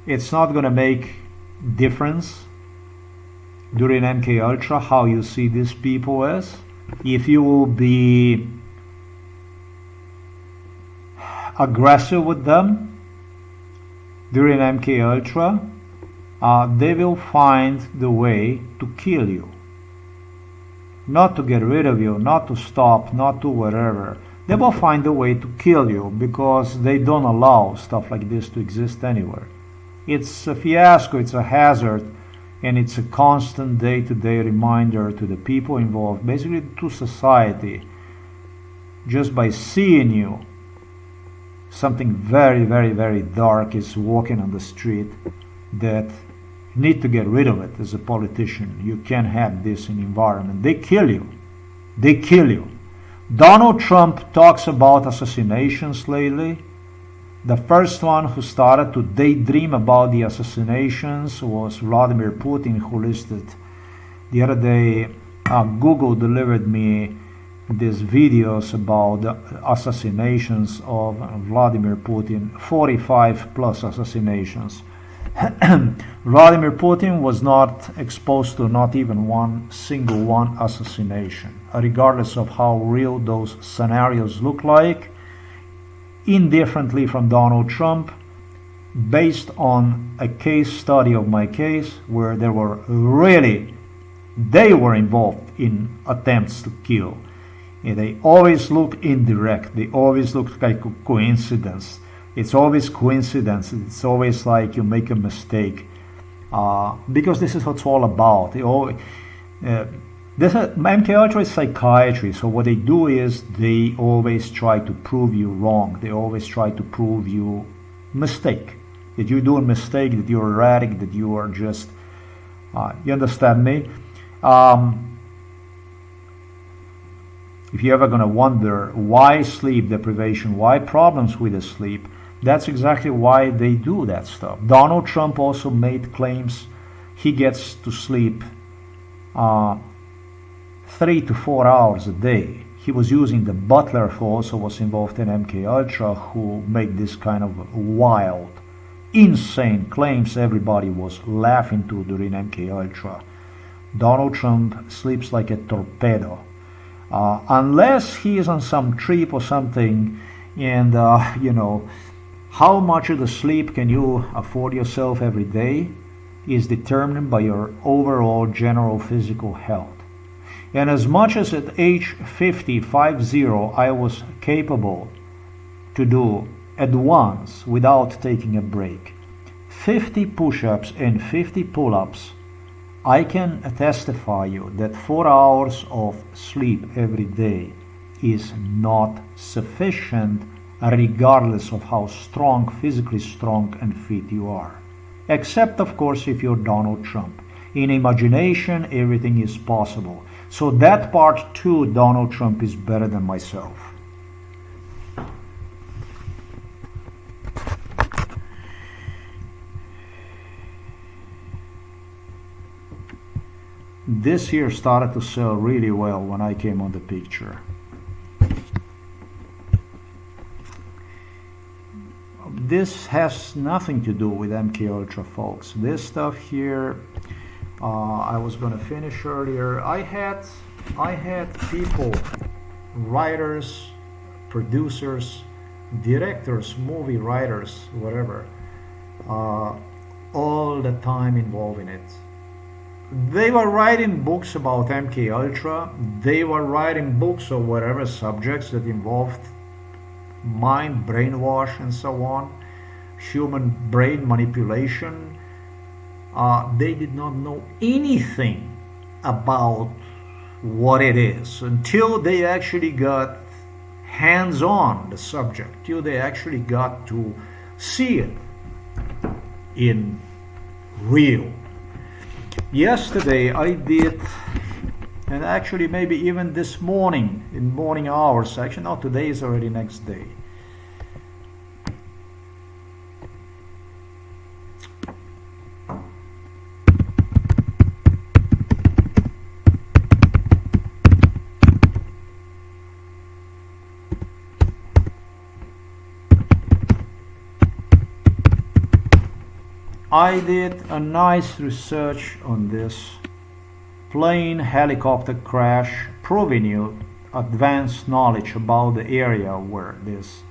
It's not going to make difference during MK Ultra how you see these people as. If you will be aggressive with them during MK Ultra, they will find the way to kill you. Not to get rid of you, not to stop, not to whatever. They will find a way to kill you because they don't allow stuff like this to exist anywhere. It's a fiasco, it's a hazard, and it's a constant day-to-day reminder to the people involved, basically to society. Just by seeing you, something very, very, very dark is walking on the street that you need to get rid of it as a politician. You can't have this in the environment. They kill you. They kill you. Donald Trump talks about assassinations lately. The first one who started to daydream about the assassinations was Vladimir Putin, who listed the other day. Google delivered me these videos about the assassinations of Vladimir Putin, 45 plus assassinations. Vladimir Putin was not exposed to not even one single one assassination, regardless of how real those scenarios look like, indifferently from Donald Trump, based on a case study of my case where they were involved in attempts to kill. And they always look indirect, they always look like a coincidence. It's always coincidence. It's always like you make a mistake, because this is what it's all about. MK Ultra is psychiatry, so what they do is they always try to prove you wrong. They always try to prove you mistake, that you do a mistake, that you're erratic, that you are just, you understand me? If you're ever going to wonder why sleep deprivation, why problems with the sleep, that's exactly why they do that stuff. Donald Trump also made claims he gets to sleep 3 to 4 hours a day. He was using the butler who also was involved in MK Ultra, who made this kind of wild, insane claims everybody was laughing to during MK Ultra. Donald Trump sleeps like a torpedo. Unless he is on some trip or something, and how much of the sleep can you afford yourself every day is determined by your overall general physical health. And as much as at age 50 I was capable to do at once without taking a break 50 push-ups and 50 pull-ups, I can testify you that 4 hours of sleep every day is not sufficient, regardless of how strong, physically strong and fit you are. Except, of course, if you're Donald Trump. In imagination, everything is possible. So that part too, Donald Trump is better than myself. This here started to sell really well when I came on the picture. This has nothing to do with MK Ultra, folks. This stuff here, I was going to finish earlier. I had people, writers, producers, directors, movie writers, whatever, all the time involved in it. They were writing books about MK Ultra. They were writing books of whatever subjects that involved mind, brainwash, and so on, human brain manipulation. They did not know anything about what it is until they actually got hands-on the subject, till they actually got to see it in real. Yesterday I did, and actually maybe even this morning, in morning hours, actually no, today is already next day. I did a nice research on this plane helicopter crash, proving you advanced knowledge about the area where this.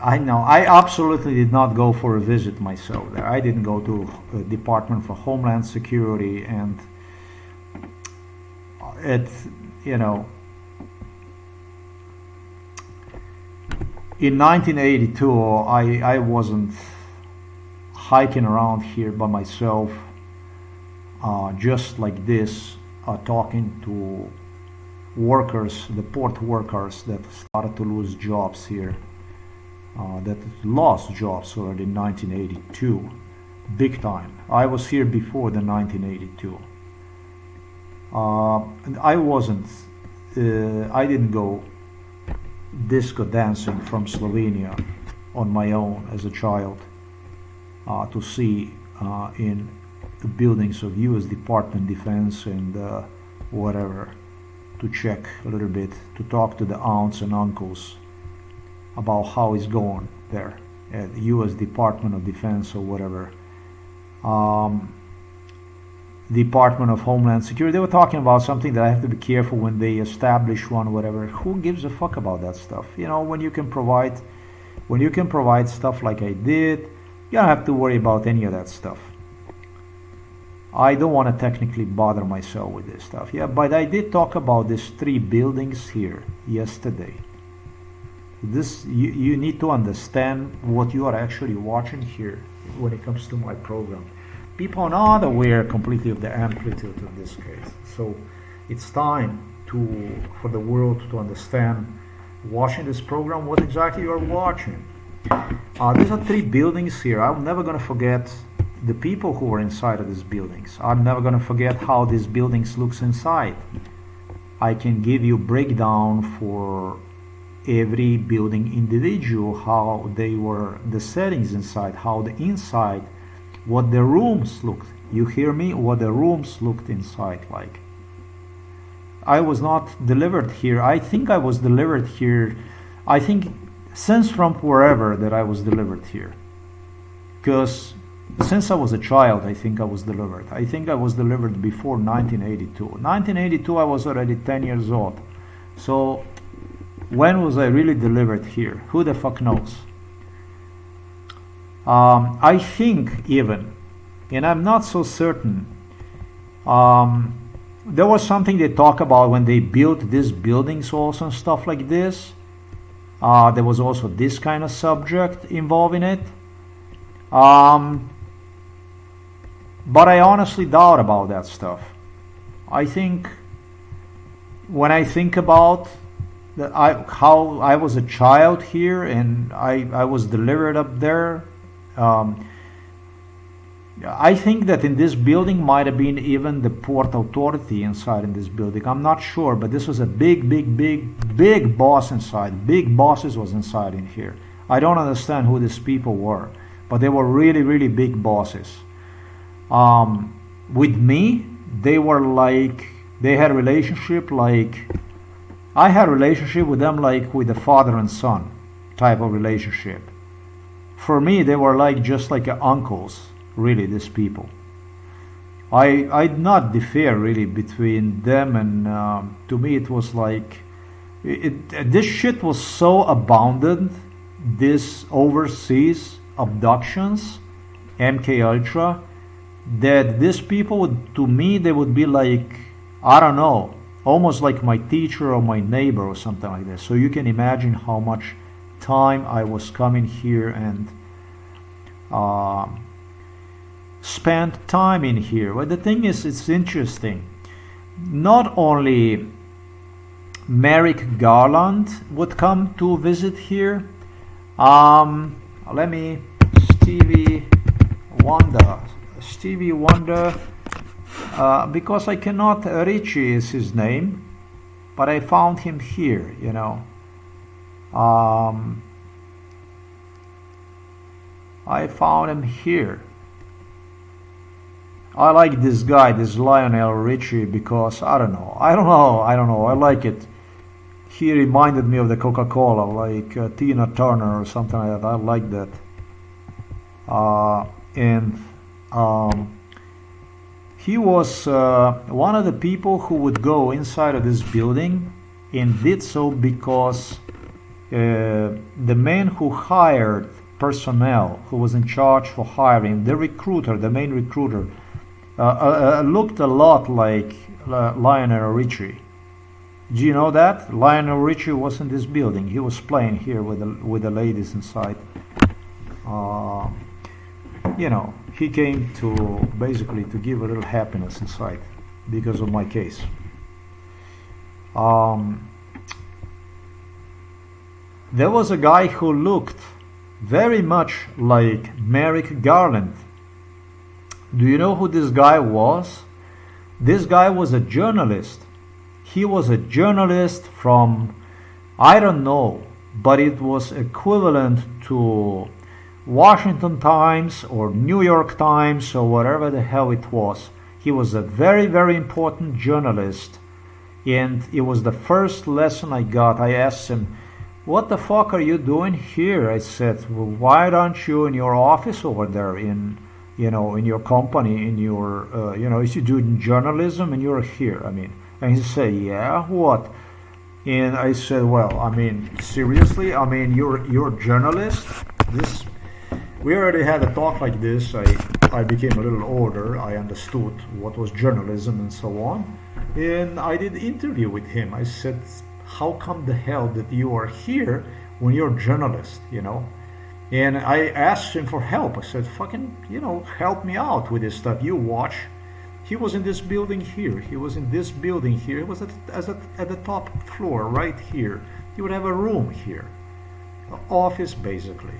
I know I absolutely did not go for a visit myself there. I didn't go to the Department for Homeland Security, and it, you know, in 1982 I wasn't hiking around here by myself, just like this, talking to workers, the port workers that started to lose jobs here, that lost jobs already in 1982, big time. I was here before the 1982. And I didn't go disco dancing from Slovenia on my own as a child. To see in the buildings of U.S. Department of Defense and whatever, to check a little bit, to talk to the aunts and uncles about how it's going there at the U.S. Department of Defense or whatever. Department of Homeland Security. They were talking about something that I have to be careful when they establish one, whatever. Who gives a fuck about that stuff? You know, when you can provide stuff like I did, you don't have to worry about any of that stuff. I don't want to technically bother myself with this stuff. Yeah, but I did talk about these 3 buildings here yesterday. This you need to understand what you are actually watching here when it comes to my program. People are not aware completely of the amplitude of this case. So it's time for the world to understand, watching this program, what exactly you are watching. These are 3 buildings here. I'm never going to forget the people who were inside of these buildings. I'm never going to forget how these buildings looks inside. I can give you breakdown for every building individual, how they were, the settings inside, how the inside, what the rooms looked. You hear me? What the rooms looked inside like. I was not delivered here. I think I was delivered here. I think since from wherever that I was delivered here, because since I was a child, I think I was delivered. I think I was delivered before 1982. 1982, I was already 10 years old. So when was I really delivered here? Who the fuck knows? I think even, and I'm not so certain, there was something they talk about when they built these buildings also and stuff like this. There was also this kind of subject involved in it. But I honestly doubt about that stuff. I think when I think about how I was a child here and I was delivered up there, um, I think that in this building might have been even the Port Authority inside in this building. I'm not sure, but this was a big boss inside. Big bosses was inside in here. I don't understand who these people were, but they were really big bosses. With me, they were like, they had a relationship like, I had a relationship with them like with a father and son type of relationship. For me, they were like just like uncles, really, these people. I'd not differ really between them and to me it was like, this shit was so abundant, this overseas abductions, MK Ultra, that these people would, to me, they would be like, I don't know, almost like my teacher or my neighbor or something like that. So you can imagine how much time I was coming here and spent time in here. But the thing is, it's interesting. Not only Merrick Garland would come to visit here. Let me, Stevie Wonder, because I cannot, Richie is his name, but I found him here, you know. I found him here. I like this guy, this Lionel Richie, because I don't know, I like it. He reminded me of the Coca-Cola, like Tina Turner or something like that. I like that. He was one of the people who would go inside of this building, and did so because the man who hired personnel, who was in charge for hiring, the recruiter, the main recruiter, looked a lot like Lionel Richie. Do you know that? Lionel Richie was in this building. He was playing here with the ladies inside. You know, he came to basically to give a little happiness inside because of my case. There was a guy who looked very much like Merrick Garland. Do you know who this guy was? This guy was a journalist. He was a journalist from, I don't know, but it was equivalent to Washington Times or New York Times or whatever the hell it was. He was a very important journalist, and it was the first lesson I got. I asked him, what the fuck are you doing here? I said, well, why aren't you in your office over there in your company, in your, if you do journalism and you're here, I mean. And he said, yeah, what? And I said, well, I mean, seriously? I mean, you're a journalist? We already had a talk like this. I became a little older. I understood what was journalism and so on. And I did an interview with him. I said, how come the hell that you are here when you're a journalist, you know? And I asked him for help. I said, fucking, help me out with this stuff. You watch. He was in this building here. He was in this building here. He was at the top floor right here. He would have a room here. An office, basically.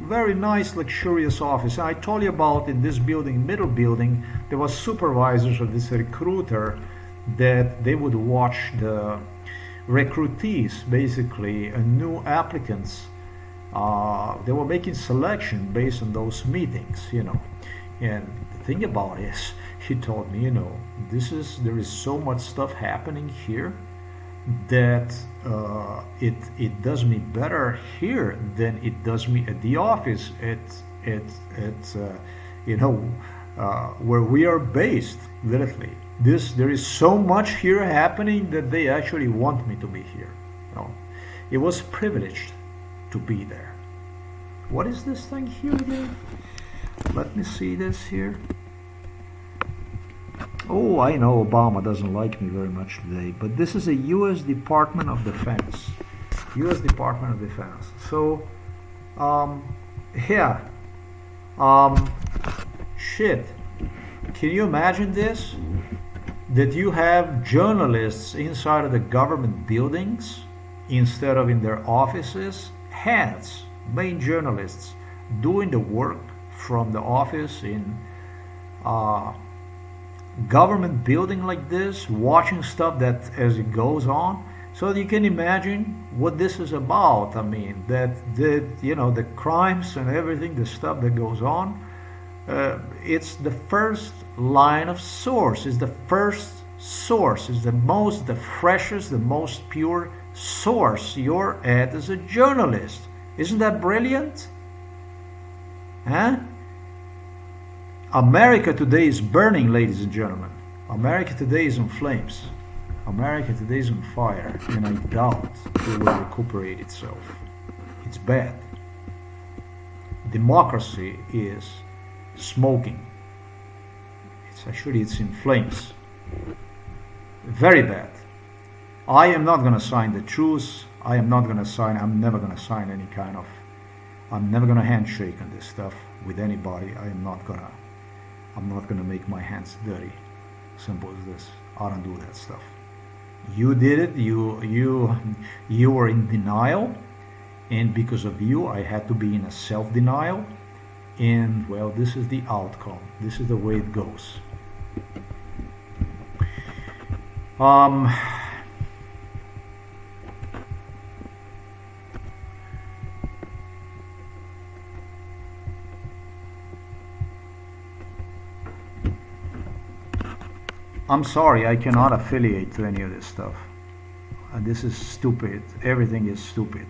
Very nice, luxurious office. And I told you about in this building, middle building, there was supervisors of this recruiter that they would watch the recruitees, basically, new applicants. They were making selection based on those meetings, And the thing about it is, he told me, there is so much stuff happening here that it does me better here than it does me at the office where we are based, literally. There is so much here happening that they actually want me to be here. It was privileged to be there. What is this thing here again? Let me see this here. Oh, I know Obama doesn't like me very much today, but this is a U.S. Department of Defense. U.S. Department of Defense. So, shit. Can you imagine this? That you have journalists inside of the government buildings instead of in their offices, heads, main journalists, doing the work from the office in government building like this, watching stuff that as it goes on. So you can imagine what this is about. I mean, that the crimes and everything, the stuff that goes on. It's the first line of source. It's the first source. It's the freshest, the most pure source you're at as a journalist. Isn't that brilliant? Huh? America today is burning, ladies and gentlemen. America today is in flames. America today is on fire, and I doubt it will recuperate itself. It's bad. Democracy is smoking. It's in flames. Very bad. I am not going to sign the truce. I'm never going to sign I'm never going to handshake on this stuff with anybody. I'm not going to make my hands dirty. Simple as this. I don't do that stuff. You did it. You were in denial, and because of you, I had to be in a self-denial. And well, this is the outcome. This is the way it goes. I'm sorry, I cannot affiliate to any of this stuff. This is stupid. Everything is stupid.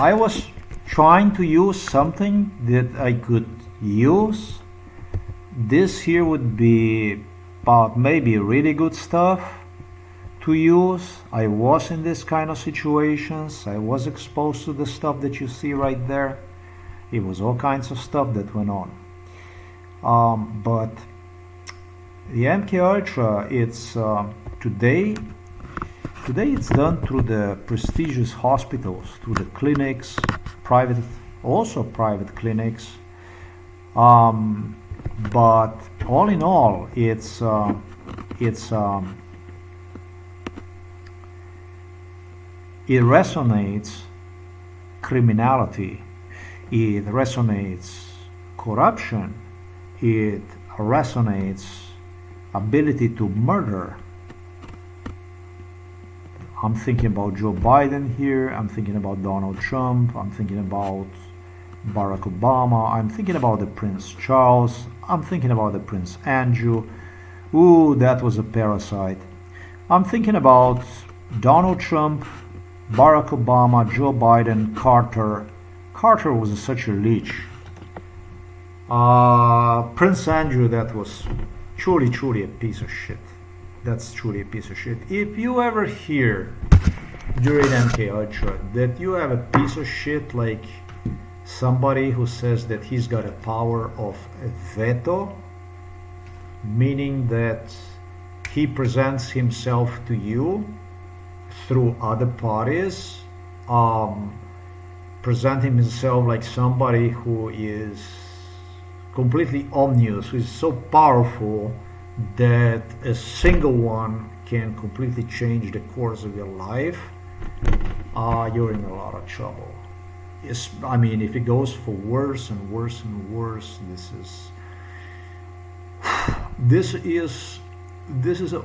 I was trying to use something that I could use. This here would be about maybe really good stuff to use. I was in this kind of situations. I was exposed to the stuff that you see right there. It was all kinds of stuff that went on. But the MK Ultra, it's today it's done through the prestigious hospitals, through the clinics, private clinics. But all in all, it resonates criminality, it resonates corruption, it resonates ability to murder. I'm thinking about Joe Biden here, I'm thinking about Donald Trump, I'm thinking about Barack Obama, I'm thinking about the Prince Charles, I'm thinking about the Prince Andrew. Ooh, that was a parasite. I'm thinking about Donald Trump, Barack Obama, Joe Biden, Carter. Carter was such a leech. Prince Andrew, that was truly a piece of shit. That's truly a piece of shit. If you ever hear during MK Ultra that you have a piece of shit like somebody who says that he's got a power of a veto, meaning that he presents himself to you through other parties, presenting himself like somebody who is completely omnious, who is so powerful that a single one can completely change the course of your life, you're in a lot of trouble. I mean, if it goes for worse and worse and worse, this is an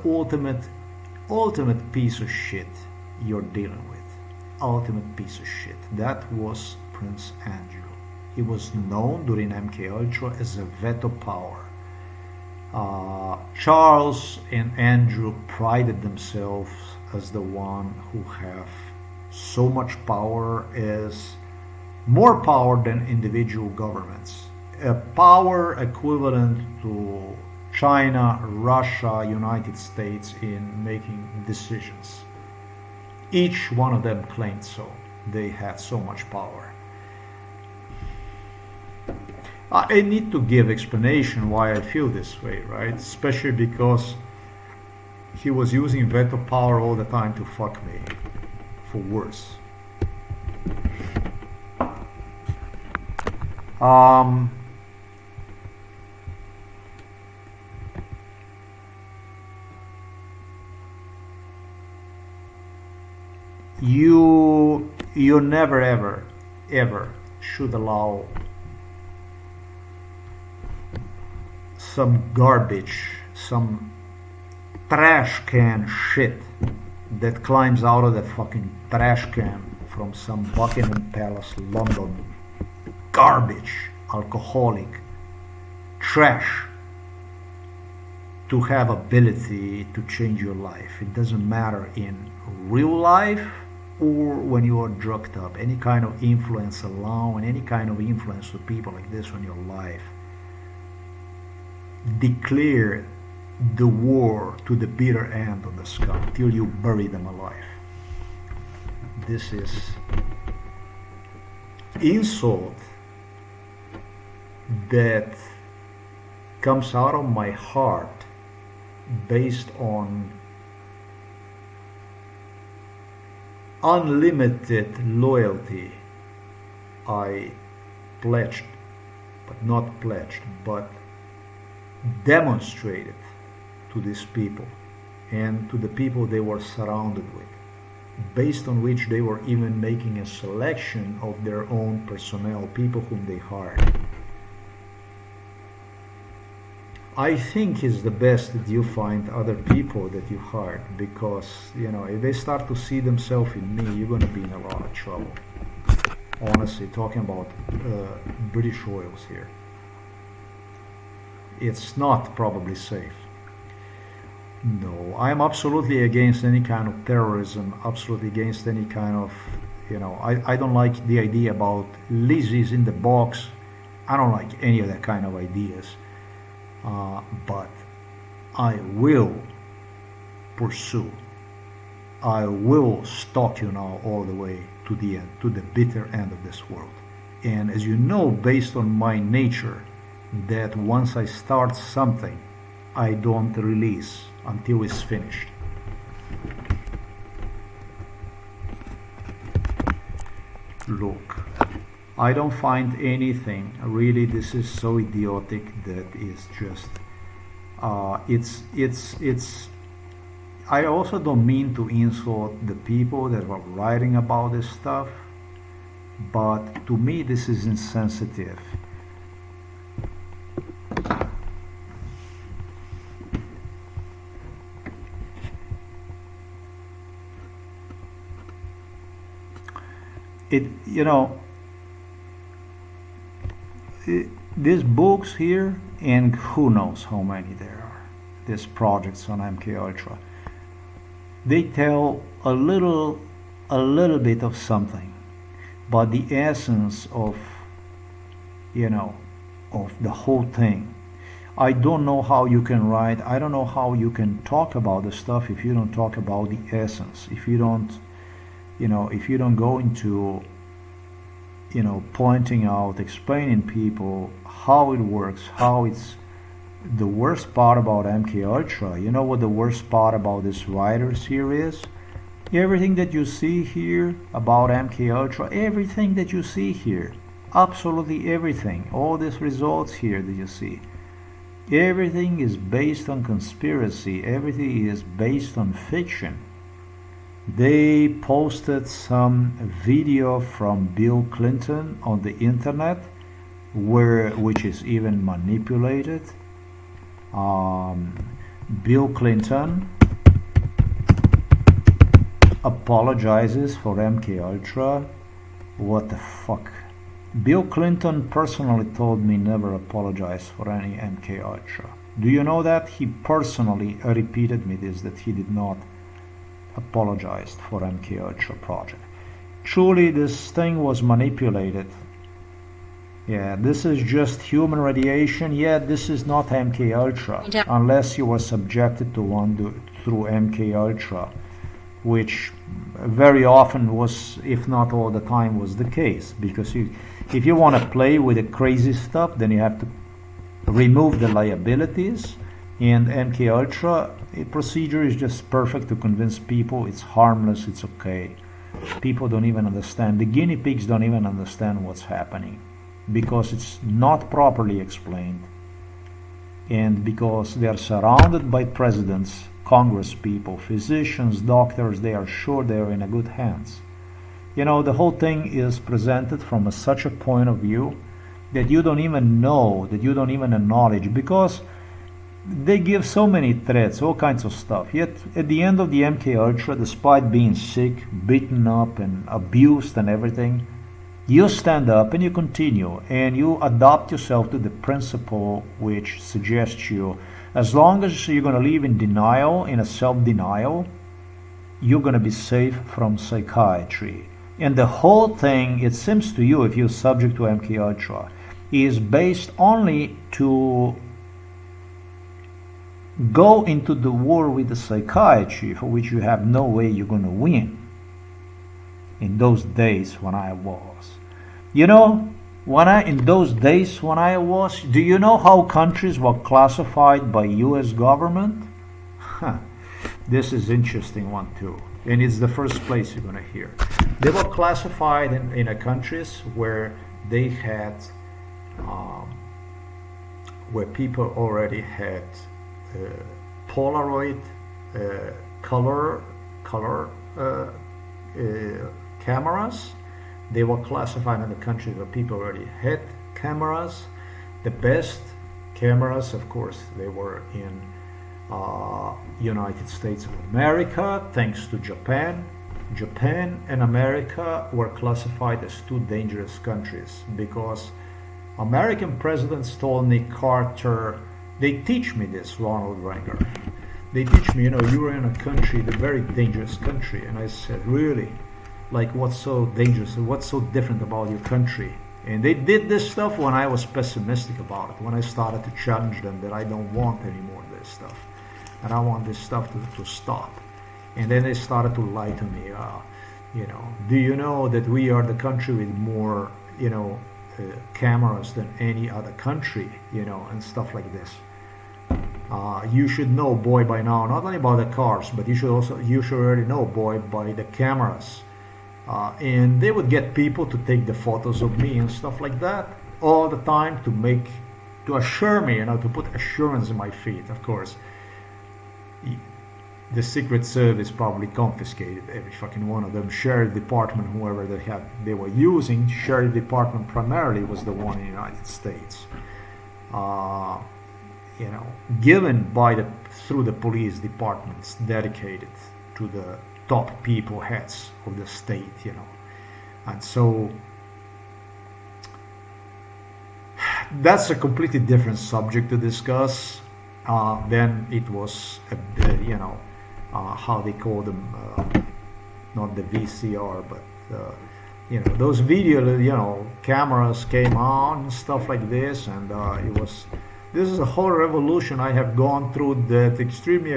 ultimate piece of shit you're dealing with. Ultimate piece of shit. That was Prince Andrew. He was known during MK Ultra as a veto power. Charles and Andrew prided themselves as the one who have so much power, as more power than individual governments, a power equivalent to China, Russia, United States in making decisions. Each one of them claimed so. They had so much power. I need to give explanation why I feel this way, right? Especially because he was using veto power all the time to fuck me, for worse. Um, you never ever should allow some garbage, some trash can shit that climbs out of the fucking trash can from some Buckingham Palace, London, garbage, alcoholic, trash, to have ability to change your life. It doesn't matter in real life or when you are drugged up. Any kind of influence alone, any kind of influence with people like this in your life, declare the war to the bitter end of the scum till you bury them alive. This is insult that comes out of my heart based on unlimited loyalty I pledged, but demonstrated to these people and to the people they were surrounded with, based on which they were even making a selection of their own personnel, people whom they hired. I think it's the best that you find other people that you hired, because, you know, if they start to see themselves in me, you're going to be in a lot of trouble. Honestly, talking about British oils here. It's not probably safe. No, I'm absolutely against any kind of terrorism, absolutely against any kind of, you know, I don't like the idea about Lizzie's in the box. I don't like any of that kind of ideas. But I will pursue. I will stalk you now all the way to the end, to the bitter end of this world. And as you know, based on my nature, that once I start something, I don't release until it's finished. Look, I don't find anything, really, this is so idiotic that is just, it's, I also don't mean to insult the people that are writing about this stuff, but to me this is insensitive. You know, these books here, and who knows how many there are, these projects on MKUltra, they tell a little bit of something, but the essence of, you know, of the whole thing, I don't know how you can write, I don't know how you can talk about the stuff if you don't talk about the essence, if you don't, you know, if you don't go into, you know, pointing out, explaining people how it works, how it's the worst part about MKUltra. You know what the worst part about this writers here is? Everything that you see here about MKUltra, everything that you see here, absolutely everything, all these results here that you see, everything is based on conspiracy, everything is based on fiction. They posted some video from Bill Clinton on the internet, which is even manipulated. Bill Clinton apologizes for MKUltra. What the fuck? Bill Clinton personally told me never apologize for any MKUltra. Do you know that? He personally repeated me this, that he did not apologized for MKUltra project. Truly, this thing was manipulated. Yeah, this is just human radiation. Yeah, this is not MKUltra, unless you were subjected to one through MKUltra, which very often was, if not all the time, was the case. Because if you want to play with the crazy stuff, then you have to remove the liabilities. And MKUltra procedure is just perfect to convince people it's harmless, it's okay. People don't even understand. The guinea pigs don't even understand what's happening. because it's not properly explained, and because they are surrounded by presidents, Congress people, physicians, doctors. They are sure they are in a good hands. You know, the whole thing is presented from such a point of view that you don't even know, that you don't even acknowledge, because they give so many threats, all kinds of stuff. Yet at the end of the MK Ultra, despite being sick, beaten up and abused and everything, you stand up and you continue, and you adopt yourself to the principle which suggests you, as long as you're going to live in denial, in a self-denial, you're going to be safe from psychiatry. And the whole thing, it seems to you, if you're subject to MK Ultra, is based only to go into the war with the psychiatry, for which you have no way you're going to win. In those days when I was, you know, in those days when I was, do you know how countries were classified by U.S. government? This is interesting one too, and it's the first place you're going to hear. They were classified in a countries where they had, where people already had Polaroid color cameras. They were classified in the countries where people already had cameras. The best cameras, of course, they were in United States of America, thanks to Japan. Japan and America were classified as two dangerous countries because American presidents told Nick Carter, they teach me this, Ronald Reagan. They teach me, you know, you were in a country, the very dangerous country. And I said, really? Like, what's so dangerous? What's so different about your country? And they did this stuff when I was pessimistic about it, when I started to challenge them that I don't want any more of this stuff. And I want this stuff to stop. And then they started to lie to me. You know, do you know that we are the country with more, you know, cameras than any other country, you know, and stuff like this. You should know, boy, by now, not only about the cars, but you should already know, boy, by the cameras. And they would get people to take the photos of me and stuff like that all the time to assure me, you know, to put assurance in my feet. Of course, the Secret Service probably confiscated every fucking one of them. Sheriff Department, whoever they were using, Sheriff Department primarily was the one in the United States. You know, given through the police departments dedicated to the top people, heads of the state, you know. And so that's a completely different subject to discuss. Then it was, you know, how they call them, not the VCR, but, you know, those video, you know, cameras came on and stuff like this, and this is a whole revolution I have gone through that extremely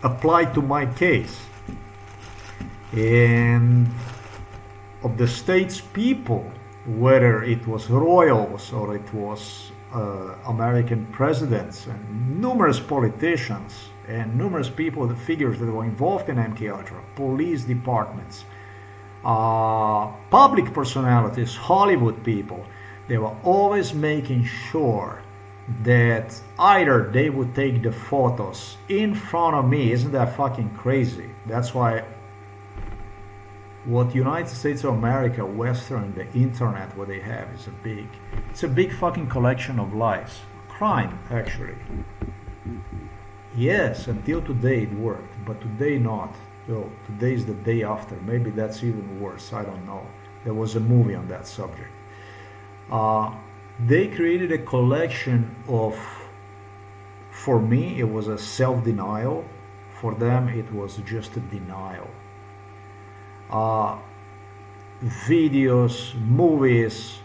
applied to my case. And of the state's people, whether it was royals or it was American presidents and numerous politicians and numerous people, the figures that were involved in MK Ultra, police departments, public personalities, Hollywood people, they were always making sure that either they would take the photos in front of me. Isn't that fucking crazy? That's why what United States of America, Western, the internet, what they have is it's a big fucking collection of lies. Crime, actually. Yes, until today it worked, but today not. So today is the day after. Maybe that's even worse, I don't know. There was a movie on that subject. They created a collection of, for me, it was a self-denial. For them, it was just a denial. Videos, movies,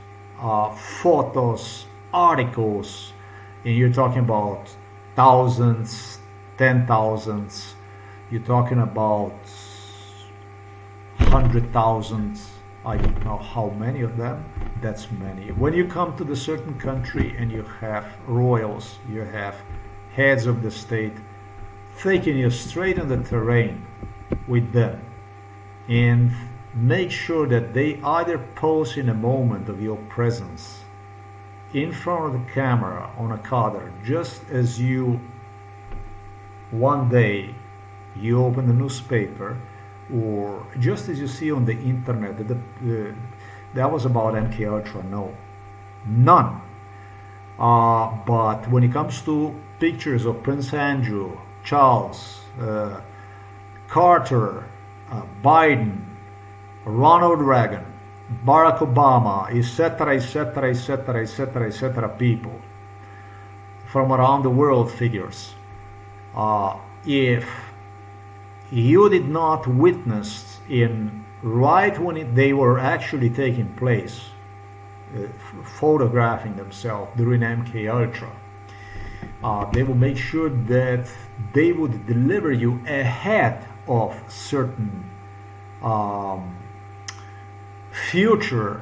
photos, articles, and you're talking about thousands, 10,000s, you're talking about 100,000s, I don't know how many of them, that's many. When you come to the certain country and you have royals, you have heads of the state taking you straight on the terrain with them, and make sure that they either pose in a moment of your presence in front of the camera on a cutter, just as you one day you open the newspaper, or just as you see on the internet. That was about MK Ultra. No, none. But when it comes to pictures of Prince Andrew, Charles, Carter, Biden, Ronald Reagan, Barack Obama, etc., etc., etc., etc., etc., people from around the world figures. If you did not witness in right when they were actually taking place, photographing themselves during MK Ultra, they will make sure that they would deliver you ahead of certain future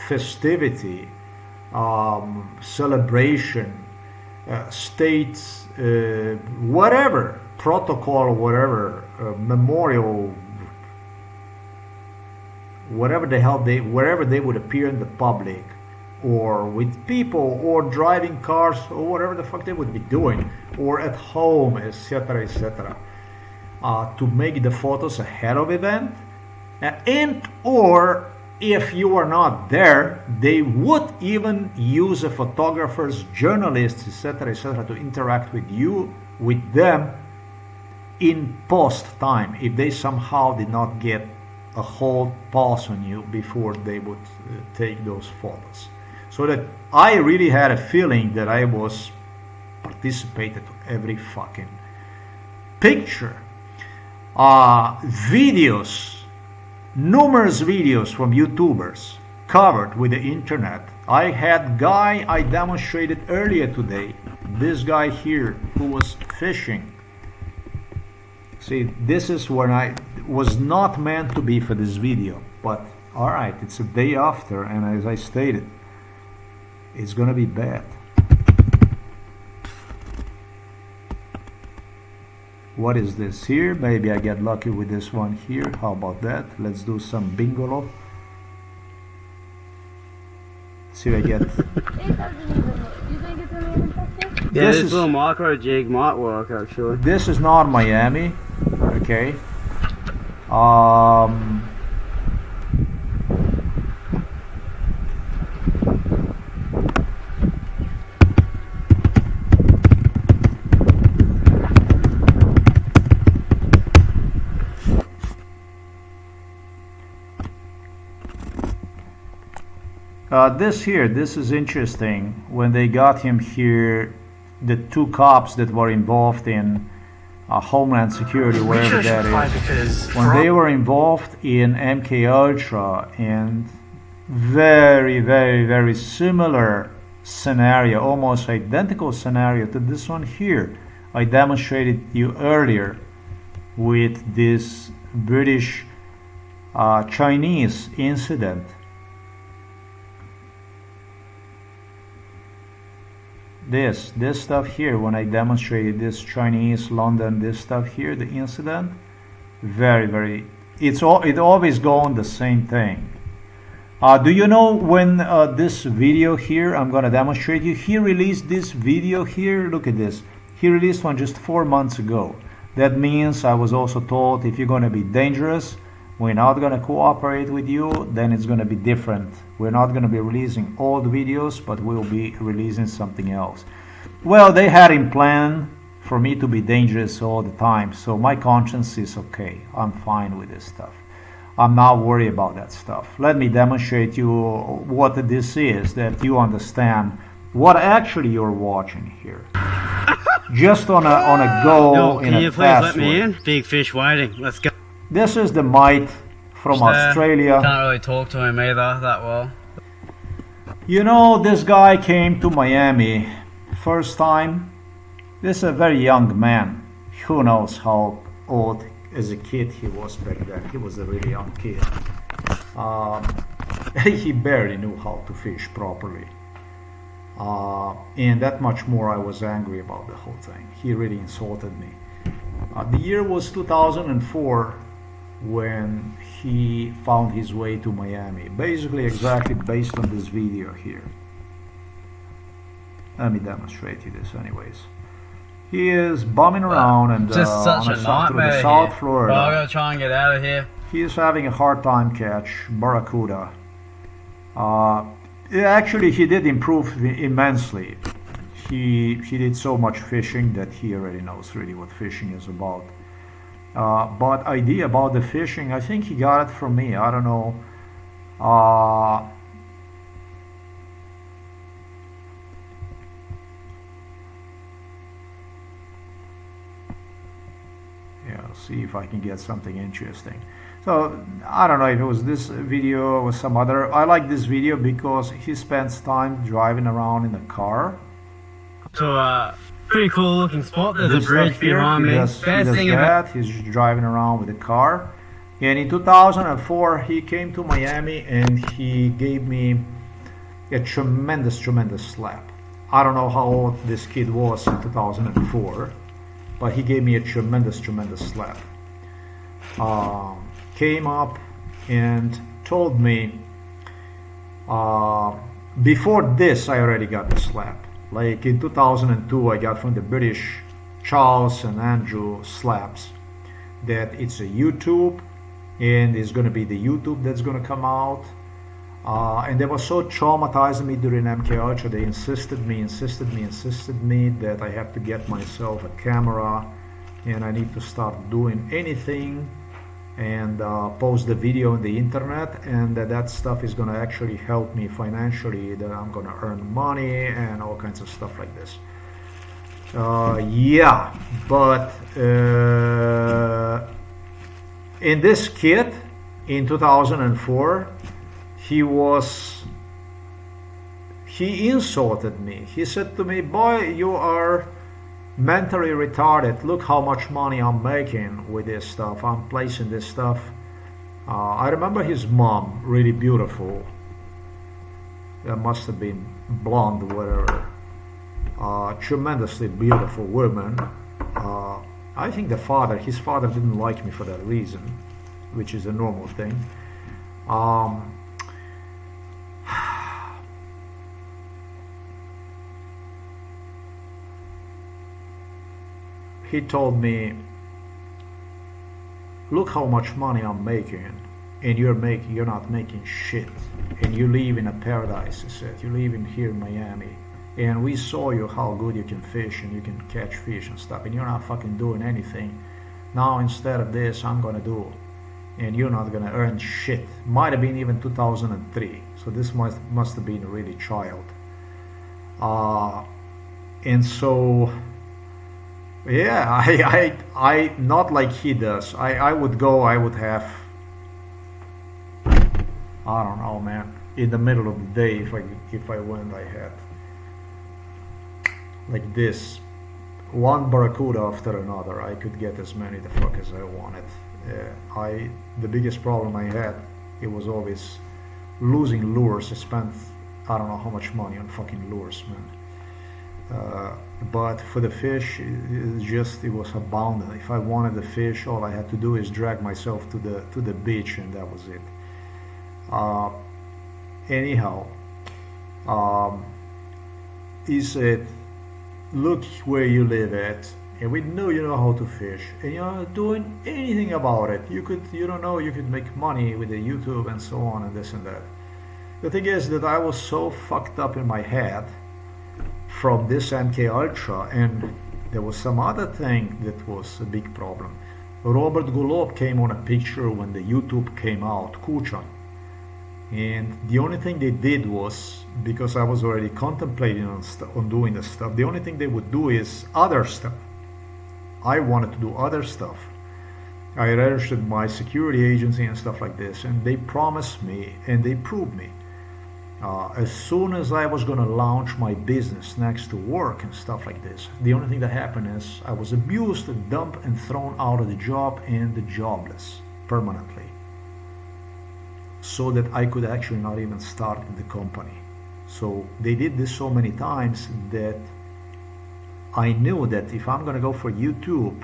festivity, celebration, states, whatever, protocol, whatever, memorial, whatever the hell wherever they would appear in the public, or with people, or driving cars, or whatever the fuck they would be doing, or at home, etc., etc., to make the photos ahead of event, and or if you are not there, they would even use a photographer's, journalists, etc., etc., to interact with you, with them, in post time, if they somehow did not get a hold pause on you before they would take those photos. So that I really had a feeling that I was participated to every fucking picture. Videos, numerous videos from YouTubers covered with the internet. I had guy I demonstrated earlier today, this guy here who was fishing. See, this is when I was not meant to be for this video, but alright, it's a day after, and as I stated, it's gonna be bad. What is this here? Maybe I get lucky with this one here. How about that? Let's do some bingolo. See if I get. It doesn't even look. Do you think it's gonna even touch it? Yeah, This this is- little micro jig might work actually. This is not Miami, okay? Um, this is interesting. When they got him here, the two cops that were involved in Homeland Security, wherever that is, when they were involved in MK Ultra, and very, very, very similar scenario, almost identical scenario to this one here, I demonstrated you earlier with this British Chinese incident. This stuff here, when I demonstrated this Chinese London, this stuff here, the incident, very, very, it always go on the same thing. Do you know when this video here I'm gonna demonstrate you, he released this video here, look at this, he released one just 4 months ago. That means I was also told, if you're gonna be dangerous, we're not going to cooperate with you, then it's going to be different. We're not going to be releasing old videos, but we'll be releasing something else. Well, they had in plan for me to be dangerous all the time, so my conscience is okay. I'm fine with this stuff. I'm not worried about that stuff. Let me demonstrate you what this is, that you understand what actually you're watching here. Just on a go, Yo, in can a you please fast let me way. in? Big fish waiting. Let's go. This is the mite from Australia. Can't really talk to him either that well. You know, this guy came to Miami first time. This is a very young man. Who knows how old as a kid he was back then. He was a really young kid. He barely knew how to fish properly. And that much more I was angry about the whole thing. He really insulted me. The year was 2004 when he found his way to Miami. Basically, exactly based on this video here. Let me demonstrate you this anyways. He is bumming around and just such a through nightmare the South here. Florida. Well, I gotta try and get out of here. He is having a hard time catch barracuda. Actually, he did improve immensely. He did so much fishing that he already knows really what fishing is about. But idea about the fishing, I think he got it from me. I don't know. Yeah, see if I can get something interesting. So I don't know if it was this video or some other. I like this video because he spends time driving around in a car. So pretty cool looking spot. There's This a bridge stuff here, behind he me. does Best thing about that. He's just driving around with a car. And in 2004, he came to Miami and he gave me a tremendous slap. I don't know how old this kid was in 2004, but he gave me a tremendous slap. Came up and told me, before this, I already got the slap. Like in 2002, I got from the British Charles and Andrew slaps that it's a YouTube and it's going to be the YouTube that's going to come out. And they were so traumatizing me during MK Ultra. They insisted me that I have to get myself a camera and I need to start doing anything and post the video on the internet, and that stuff is going to actually help me financially, that I'm going to earn money and all kinds of stuff like this. Yeah, but in this kid in 2004, he insulted me. He said to me, "Boy, you are mentally retarded. Look how much money I'm making with this stuff. I'm placing this stuff." I remember his mom, really beautiful. That must have been blonde, whatever. Tremendously beautiful woman. I think his father didn't like me for that reason, which is a normal thing. He told me, "Look how much money I'm making, and you're not making shit, and you live in a paradise." He said, "You live in here in Miami, and we saw you how good you can fish and you can catch fish and stuff, and you're not fucking doing anything. Now instead of this, I'm gonna do, and you're not gonna earn shit." Might have been even 2003, so this must have been really child. And so. Yeah, I not like he does. I would go, I would have, I don't know, man, in the middle of the day, if I went, I had like this, one barracuda after another. I could get as many the fuck as I wanted. The biggest problem I had, it was always losing lures. I spent, I don't know how much money on fucking lures, man. But for the fish, it was abundant. If I wanted the fish, all I had to do is drag myself to the beach, and that was it. Anyhow, he said, "Look where you live at, and we know you know how to fish, and you're not doing anything about it. You could make money with the YouTube and so on and this and that." The thing is that I was so fucked up in my head from this MK Ultra, and there was some other thing that was a big problem. Robert Golob came on a picture when the YouTube came out, Kuchan, and the only thing they did was, because I was already contemplating on doing this stuff, the only thing they would do is other stuff. I wanted to do other stuff. I registered my security agency and stuff like this, and they promised me and they proved me. As soon as I was going to launch my business next to work and stuff like this, the only thing that happened is I was abused, dumped, and thrown out of the job and jobless permanently, so that I could actually not even start the company. So they did this so many times that I knew that if I'm going to go for YouTube,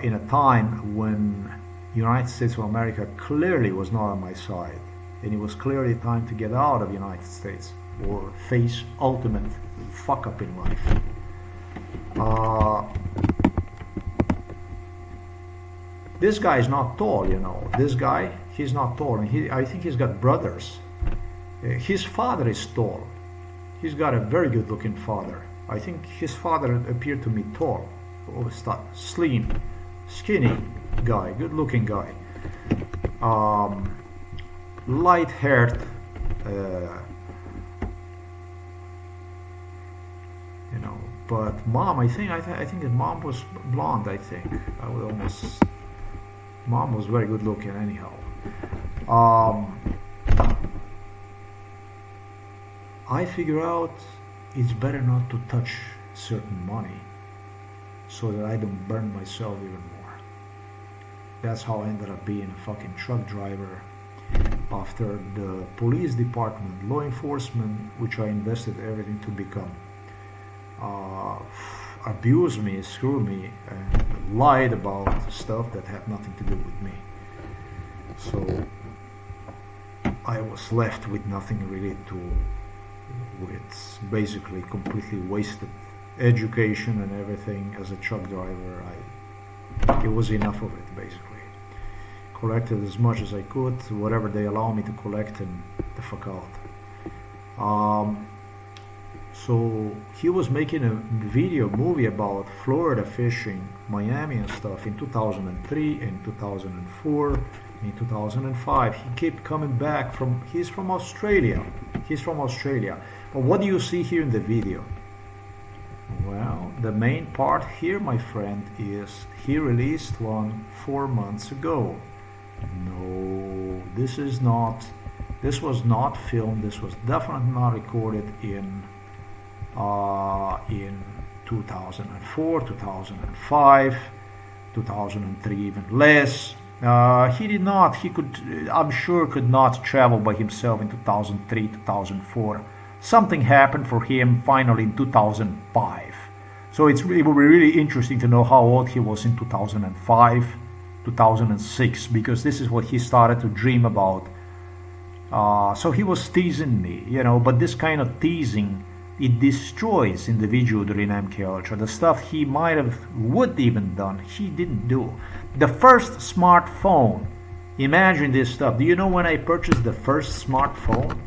in a time when United States of America clearly was not on my side, and it was clearly time to get out of the United States or face ultimate fuck up in life. This guy is not tall, you know. This guy, he's not tall, and I think he's got brothers. His father is tall. He's got a very good-looking father. I think his father appeared to me tall, or slim, skinny guy, good-looking guy, light-haired. You know, but mom, I think that mom was blonde. I think I would almost. Mom was very good looking, anyhow. I figure out it's better not to touch certain money so that I don't burn myself even more. That's how I ended up being a fucking truck driver after the police department, law enforcement, which I invested everything to become, abused me, screwed me, and lied about stuff that had nothing to do with me. So I was left with nothing really with basically completely wasted education and everything as a truck driver. It was enough of it, basically. Collected as much as I could, whatever they allow me to collect, and the fuck out. So he was making a movie about Florida fishing, Miami and stuff in 2003, in 2004, in 2005. He kept coming back he's from Australia. But what do you see here in the video? Well, the main part here, my friend, is he released one 4 months ago. No, this was not filmed. This was definitely not recorded in 2004, 2005, 2003, even less. I'm sure could not travel by himself in 2003, 2004. Something happened for him finally in 2005. So it will be really interesting to know how old he was in 2005, 2006, because this is what he started to dream about. So he was teasing me, you know, but this kind of teasing, it destroys individual during MK Ultra. The stuff he would even done, he didn't do. The first smartphone, imagine this stuff. Do you know when I purchased the first smartphone?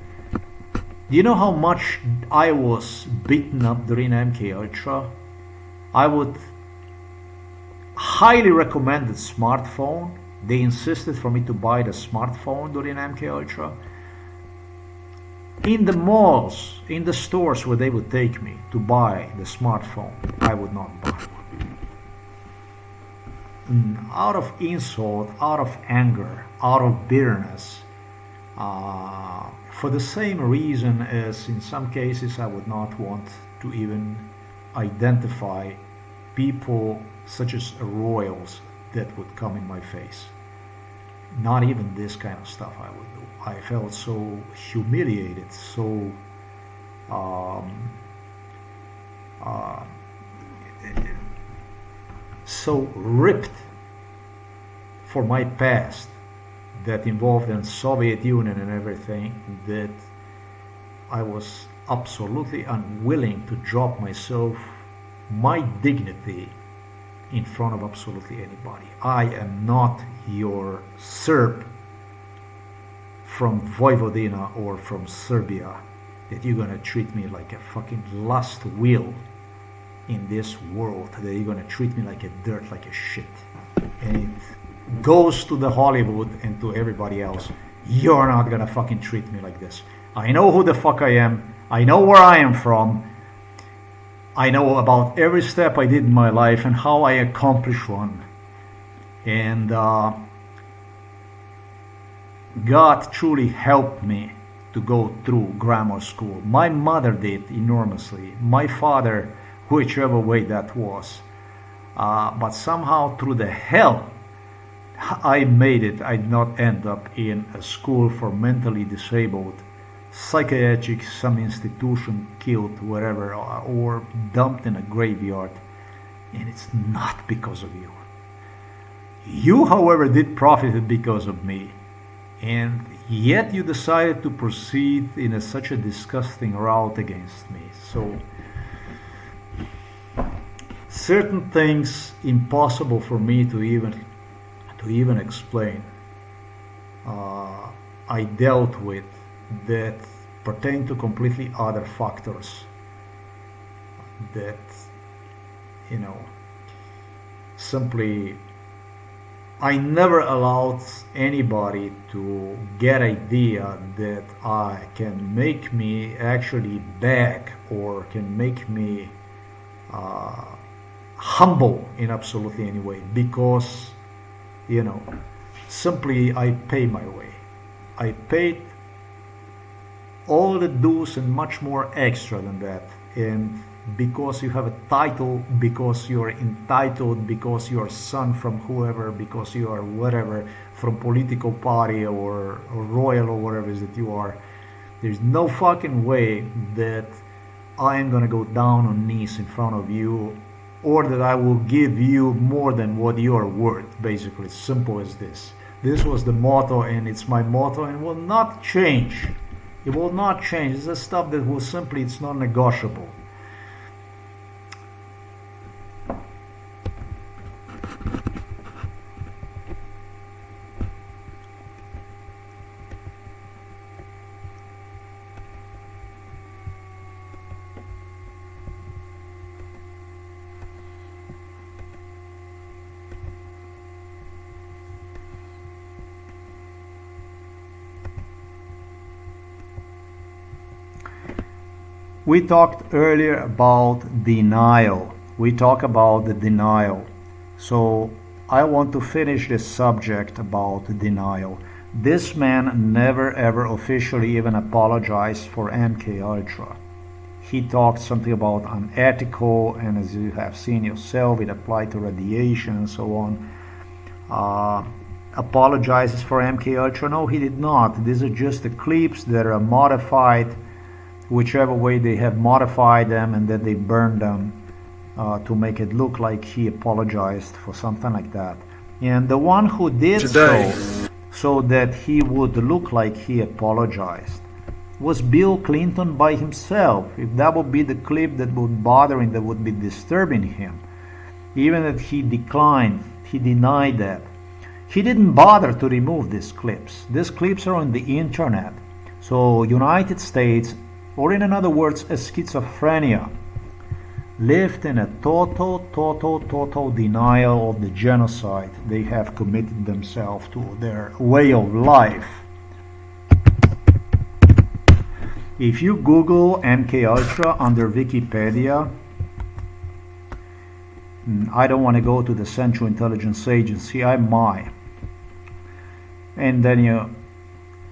Do you know how much I was beaten up during MK Ultra? I would highly recommend the smartphone. They insisted for me to buy the smartphone during MK Ultra. In the malls, in the stores where they would take me to buy the smartphone, I would not buy one. Out of insult, out of anger, out of bitterness, for the same reason as in some cases I would not want to even identify people such as royals that would come in my face. Not even this kind of stuff I would do. I felt so humiliated, so ripped for my past that involved in Soviet Union and everything, that I was absolutely unwilling to drop my dignity in front of absolutely anybody. I am not your Serb from Vojvodina or from Serbia that you're gonna treat me like a fucking last wheel in this world, that you're gonna treat me like a dirt, like a shit. And it goes to the Hollywood and to everybody else. You're not gonna fucking treat me like this. I know who the fuck I am. I know where I am from. I know about every step I did in my life and how I accomplished one. And God truly helped me to go through grammar school. My mother did enormously. My father, whichever way that was. But somehow through the hell I made it. I did not end up in a school for mentally disabled, psychiatric, some institution, killed, whatever, or dumped in a graveyard. And it's not because of you. You, however, did profit because of me, and yet you decided to proceed in such a disgusting route against me. So, certain things impossible for me to even explain. I dealt with that pertain to completely other factors that, you know, simply I never allowed anybody to get idea that I can make me actually beg or can make me humble in absolutely any way, because, you know, simply I pay my way. I paid all the dues and much more extra than that. And because you have a title, because you are entitled, because you are son from whoever, because you are whatever, from political party or royal or whatever it is that you are, there's no fucking way that I am gonna go down on knees in front of you, or that I will give you more than what you are worth. Basically, it's simple as this. This was the motto, and it's my motto, and will not change. It will not change. It's a stuff that will simply, it's not negotiable. We talked earlier about denial. We talk about the denial. So I want to finish this subject about denial. This man never ever officially even apologized for MK Ultra. He talked something about unethical, and as you have seen yourself, it applied to radiation and so on. Apologizes for MK Ultra? No, he did not. These are just the clips that are modified, whichever way they have modified them, and that they burned them to make it look like he apologized for something like that. And the one who did so that he would look like he apologized, was Bill Clinton by himself. If that would be the clip that would bother him, that would be disturbing him, even that he declined, he denied that. He didn't bother to remove these clips. These clips are on the internet. So United States, or in other words, a schizophrenia, lived in a total denial of the genocide they have committed themselves to, their way of life. If you Google MK Ultra under Wikipedia, I don't want to go to the Central Intelligence Agency, I might. And then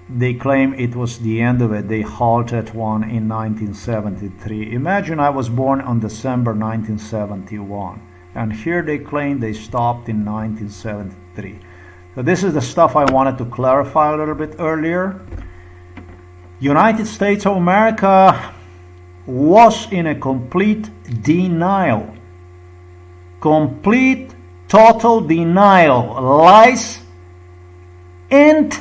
they claim it was the end of it. They halted one in 1973. Imagine I was born on December 1971, and here they claim they stopped in 1973. So this is the stuff I wanted to clarify a little bit earlier. United States of America was in a complete denial. Complete, total denial. Lies and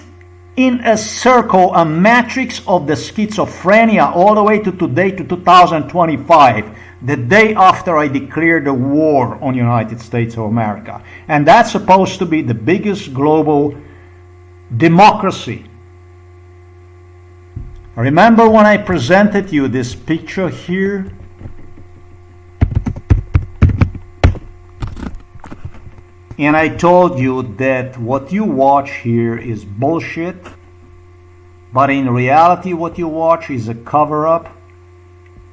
in a circle, a matrix of the schizophrenia all the way to today, to 2025, the day after I declared the war on United States of America. And that's supposed to be the biggest global democracy. Remember when I presented you this picture here? And I told you that what you watch here is bullshit, but in reality what you watch is a cover-up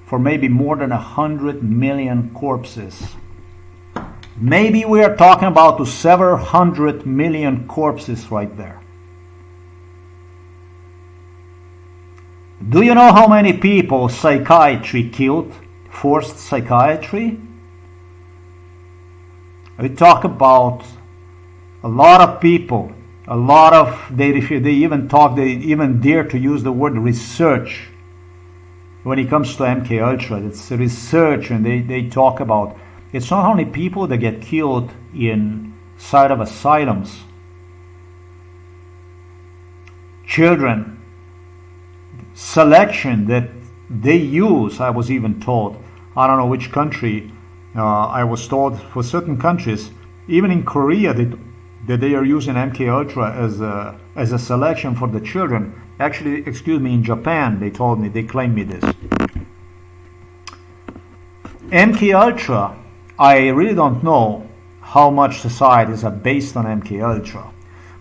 for maybe more than 100 million corpses. Maybe we are talking about several 100 million corpses right there. Do you know how many people psychiatry killed? Forced psychiatry? We talk about a lot of people, a lot of, they even dare to use the word research when it comes to MK Ultra. It's research, and they talk about, it's not only people that get killed in side of asylums, children selection that they use. I was even told, I don't know which country, I was told for certain countries, even in Korea, that they are using MK Ultra as a selection for the children. Actually, excuse me, in Japan, they told me, they claimed me this. MK Ultra, I really don't know how much societies are based on MK Ultra,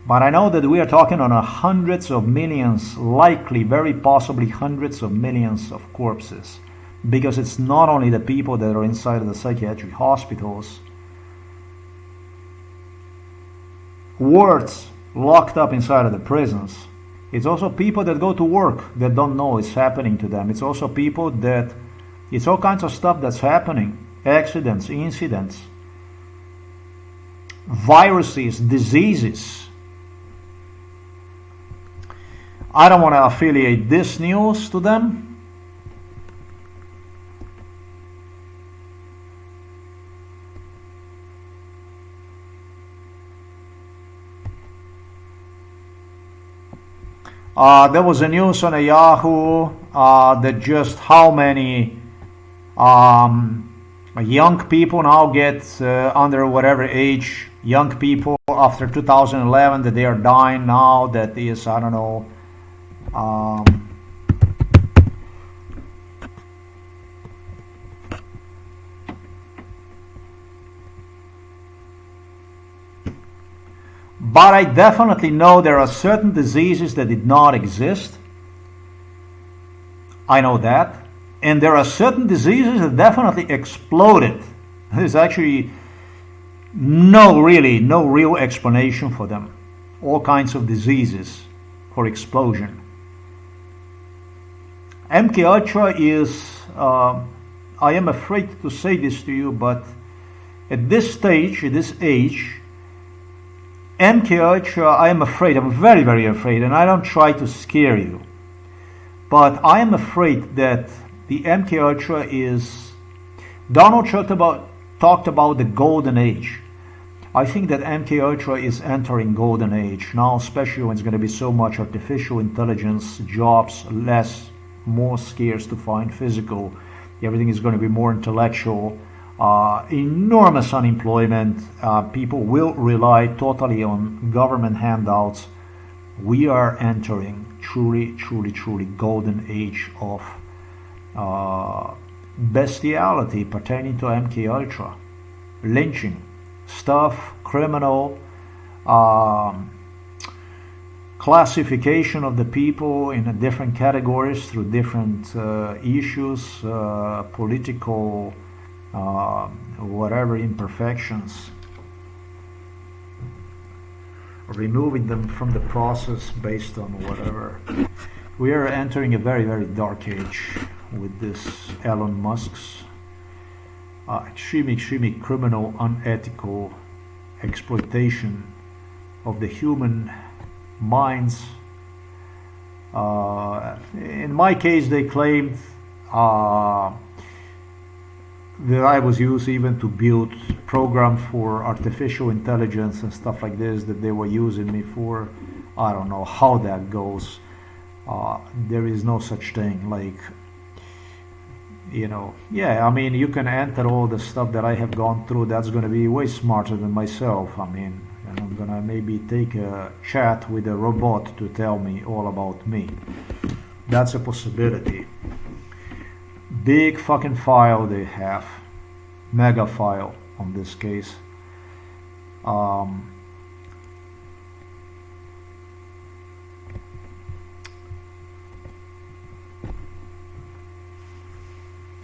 but I know that we are talking on hundreds of millions, likely, very possibly hundreds of millions of corpses, because it's not only the people that are inside of the psychiatric hospitals, wards locked up inside of the prisons. It's also people that go to work that don't know it's happening to them. It's also people that, it's all kinds of stuff that's happening, accidents, incidents, viruses, diseases. I don't want to affiliate this news to them. There was a news on a Yahoo that just how many young people now get under whatever age, young people after 2011, that they are dying now. That is, I don't know, but I definitely know there are certain diseases that did not exist. I know that. And there are certain diseases that definitely exploded. There's actually no real explanation for them. All kinds of diseases for explosion. MK Ultra is, I am afraid to say this to you, but at this stage, at this age, MK Ultra, I am afraid, I'm very, very afraid, and I don't try to scare you, but I am afraid that the MK Ultra is, Donald Trump talked about the golden age. I think that MK Ultra is entering golden age now, especially when it's going to be so much artificial intelligence, jobs less, more scarce to find, physical, everything is going to be more intellectual, enormous unemployment, people will rely totally on government handouts. We are entering truly golden age of bestiality pertaining to MK Ultra, lynching, stuff, criminal, classification of the people in different categories through different issues, political, whatever imperfections, removing them from the process based on whatever. We are entering a very, very dark age with this Elon Musk's extremely criminal, unethical exploitation of the human minds. In my case, they claimed that I was used even to build programs for artificial intelligence and stuff like this, that they were using me for. I don't know how that goes. There is no such thing, like, you know, yeah, I mean, you can enter all the stuff that I have gone through. That's going to be way smarter than myself. I mean, and I'm going to maybe take a chat with a robot to tell me all about me. That's a possibility. Big fucking file they have, mega file on this case.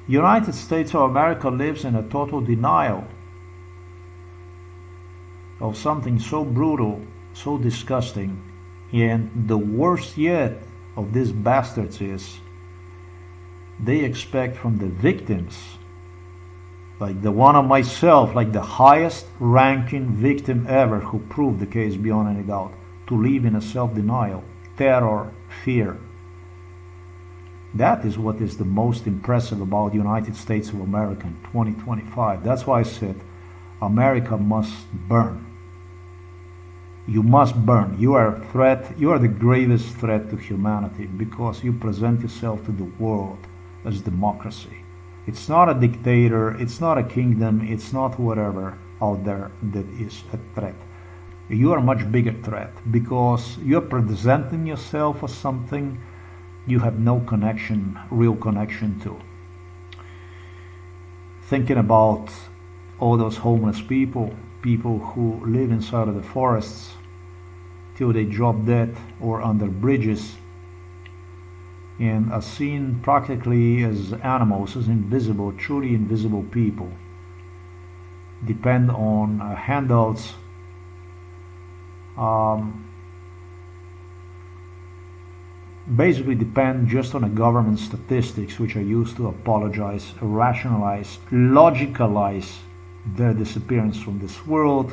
United States of America lives in a total denial of something so brutal, so disgusting, and the worst yet of these bastards is they expect from the victims, like the one of myself, like the highest ranking victim ever who proved the case beyond any doubt, to live in a self-denial, terror, fear. That is what is the most impressive about the United States of America in 2025. That's why I said America must burn. You must burn. You are a threat. You are the gravest threat to humanity because you present yourself to the world as democracy. It's not a dictator. It's not a kingdom. It's not whatever out there that is a threat. You are a much bigger threat because you're presenting yourself as something you have no connection, real connection to. Thinking about all those homeless people, people who live inside of the forests till they drop dead or under bridges and are seen practically as animals, as invisible, truly invisible people, depend on handouts, basically depend just on the government statistics which are used to apologize, rationalize, logicalize their disappearance from this world.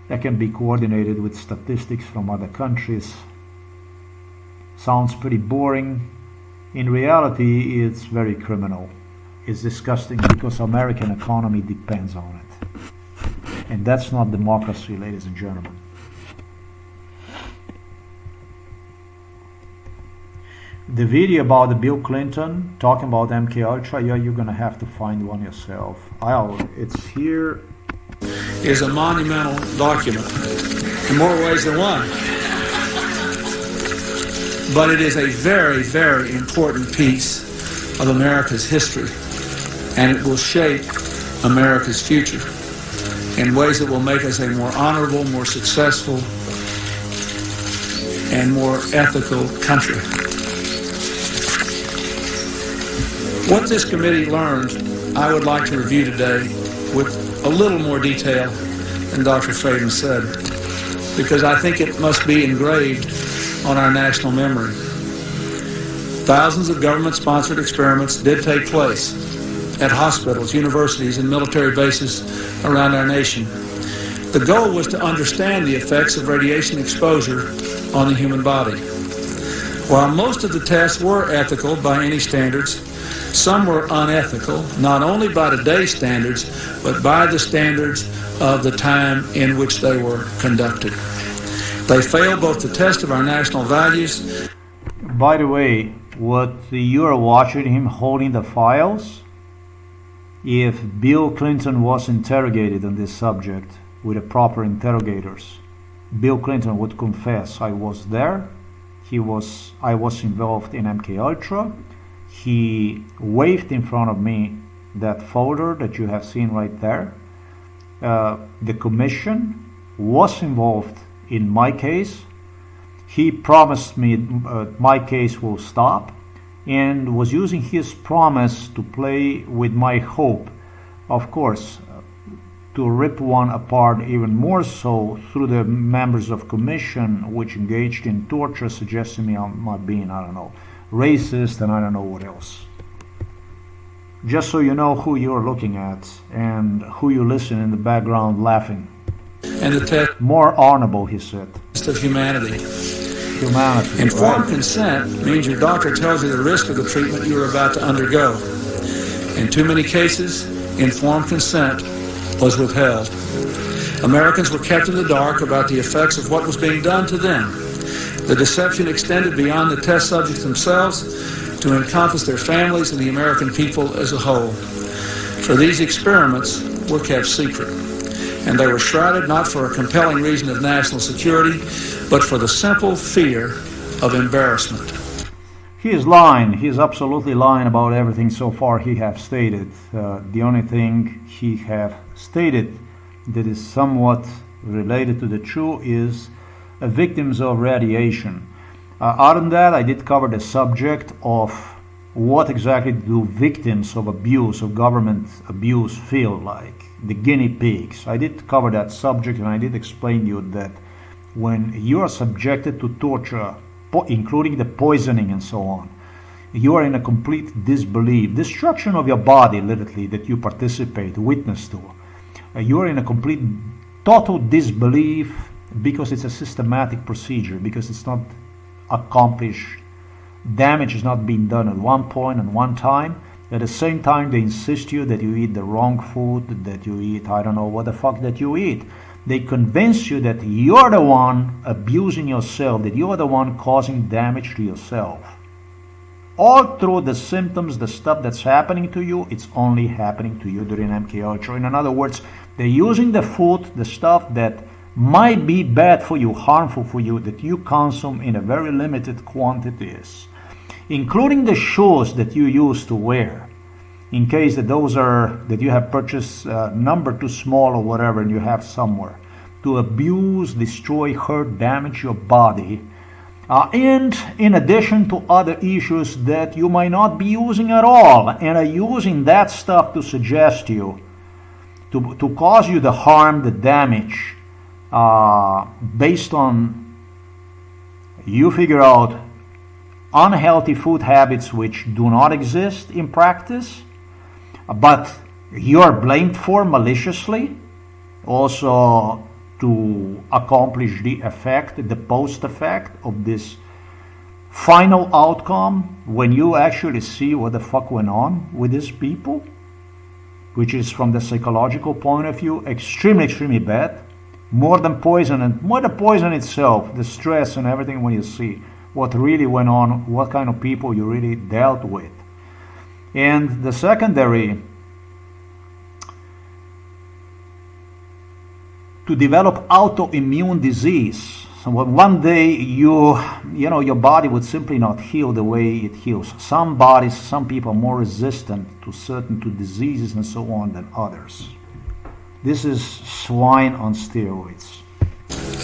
That can be coordinated with statistics from other countries. Sounds pretty boring. In reality, it's very criminal. It's disgusting because American economy depends on it. And that's not democracy, ladies and gentlemen. The video about the Bill Clinton talking about MK Ultra, yeah, you're gonna have to find one yourself. It's here. Is a monumental document in more ways than one. But it is a very, very important piece of America's history, and it will shape America's future in ways that will make us a more honorable, more successful, and more ethical country. What this committee learned, I would like to review today with a little more detail than Dr. Faden said, because I think it must be engraved on our national memory. Thousands of government-sponsored experiments did take place at hospitals, universities, and military bases around our nation. The goal was to understand the effects of radiation exposure on the human body. While most of the tests were ethical by any standards, some were unethical, not only by today's standards, but by the standards of the time in which they were conducted. They failed both the test of our national values. By the way, what you are watching him holding the files, if Bill Clinton was interrogated on this subject with the proper interrogators, Bill Clinton would confess, I was there, I was involved in MK Ultra. He waved in front of me that folder that you have seen right there. The commission was involved in my case. He promised me my case will stop and was using his promise to play with my hope, of course, to rip one apart even more so through the members of commission which engaged in torture, suggesting me I'm being, I don't know, racist and I don't know what else. Just so you know who you're looking at and who you listen in the background laughing. And the test more honorable, he said. Of humanity. Humanity. Informed right? consent means your doctor tells you the risk of the treatment you are about to undergo. In too many cases, informed consent was withheld. Americans were kept in the dark about the effects of what was being done to them. The deception extended beyond the test subjects themselves to encompass their families and the American people as a whole. For these experiments were kept secret, and they were shrouded not for a compelling reason of national security, but for the simple fear of embarrassment. He is lying. He is absolutely lying about everything so far he have stated. The only thing he have stated that is somewhat related to the truth is victims of radiation. Other than that, I did cover the subject of what exactly do victims of abuse, of government abuse, feel like, the guinea pigs. I did cover that subject, and I did explain to you that when you are subjected to torture, including the poisoning and so on, you are in a complete disbelief, destruction of your body, literally, that you participate, witness to. You are in a complete, total disbelief because it's a systematic procedure, because it's not accomplished. Damage is not being done at one point and one time. At the same time, they insist you that you eat the wrong food, that you eat, I don't know what the fuck that you eat. They convince you that you're the one abusing yourself, that you're the one causing damage to yourself. All through the symptoms, the stuff that's happening to you, it's only happening to you during MK Ultra. In other words, they're using the food, the stuff that might be bad for you, harmful for you, that you consume in a very limited quantities, including the shoes that you use to wear, in case that those are, that you have purchased number too small or whatever, and you have somewhere, to abuse, destroy, hurt, damage your body. And in addition to other issues that you might not be using at all, and are using that stuff to suggest you, to cause you the harm, the damage, based on, you figure out unhealthy food habits which do not exist in practice, but you're blamed for maliciously, also to accomplish the effect, the post effect of this final outcome, when you actually see what the fuck went on with these people, which is from the psychological point of view extremely, extremely bad, more than poison, and more than poison itself, the stress and everything. When you see what really went on, what kind of people you really dealt with. And the secondary, to develop autoimmune disease. So one day you know, your body would simply not heal the way it heals. Some bodies, some people are more resistant to diseases and so on than others. This is swine on steroids.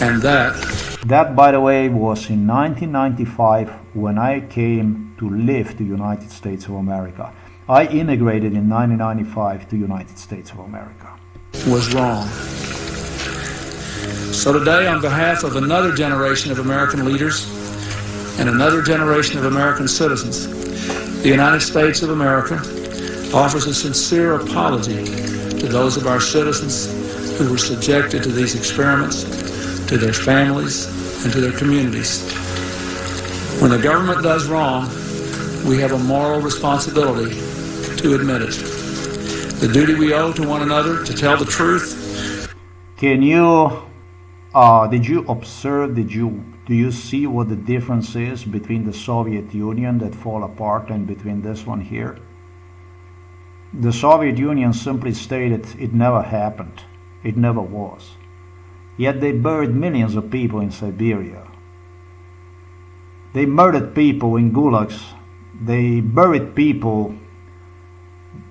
And that, by the way, was in 1995 when I came to live to United States of America. I immigrated in 1995 to United States of America. was wrong. So today, on behalf of another generation of American leaders and another generation of American citizens, the United States of America offers a sincere apology to those of our citizens who were subjected to these experiments, to their families, and to their communities. When the government does wrong, we have a moral responsibility to admit it. The duty we owe to one another to tell the truth. Did you observe, do you see what the difference is between the Soviet Union that fall apart and between this one here? The Soviet Union simply stated it never happened. It never was. Yet they buried millions of people in Siberia. They murdered people in gulags. They buried people.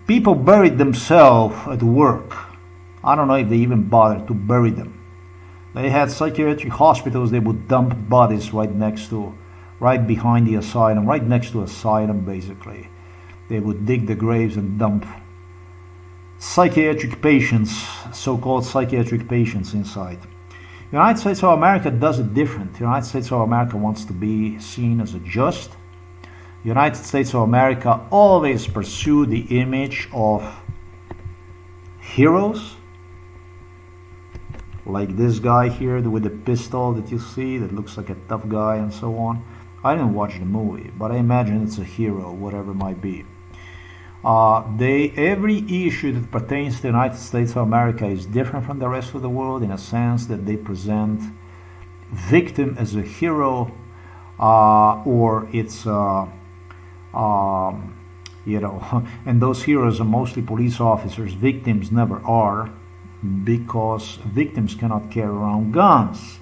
People buried themselves at work. I don't know if they even bothered to bury them. They had psychiatric hospitals. They would dump bodies right behind the asylum, right next to asylum, basically. They would dig the graves and dump psychiatric patients, so-called psychiatric patients, inside. The United States of America does it different. The United States of America wants to be seen as a just. The United States of America always pursue the image of heroes, like this guy here with the pistol that you see, that looks like a tough guy and so on. I didn't watch the movie, but I imagine it's a hero, whatever it might be. Every issue that pertains to the United States of America is different from the rest of the world in a sense that they present victim as a hero, or it's and those heroes are mostly police officers. Victims never are, because victims cannot carry around guns.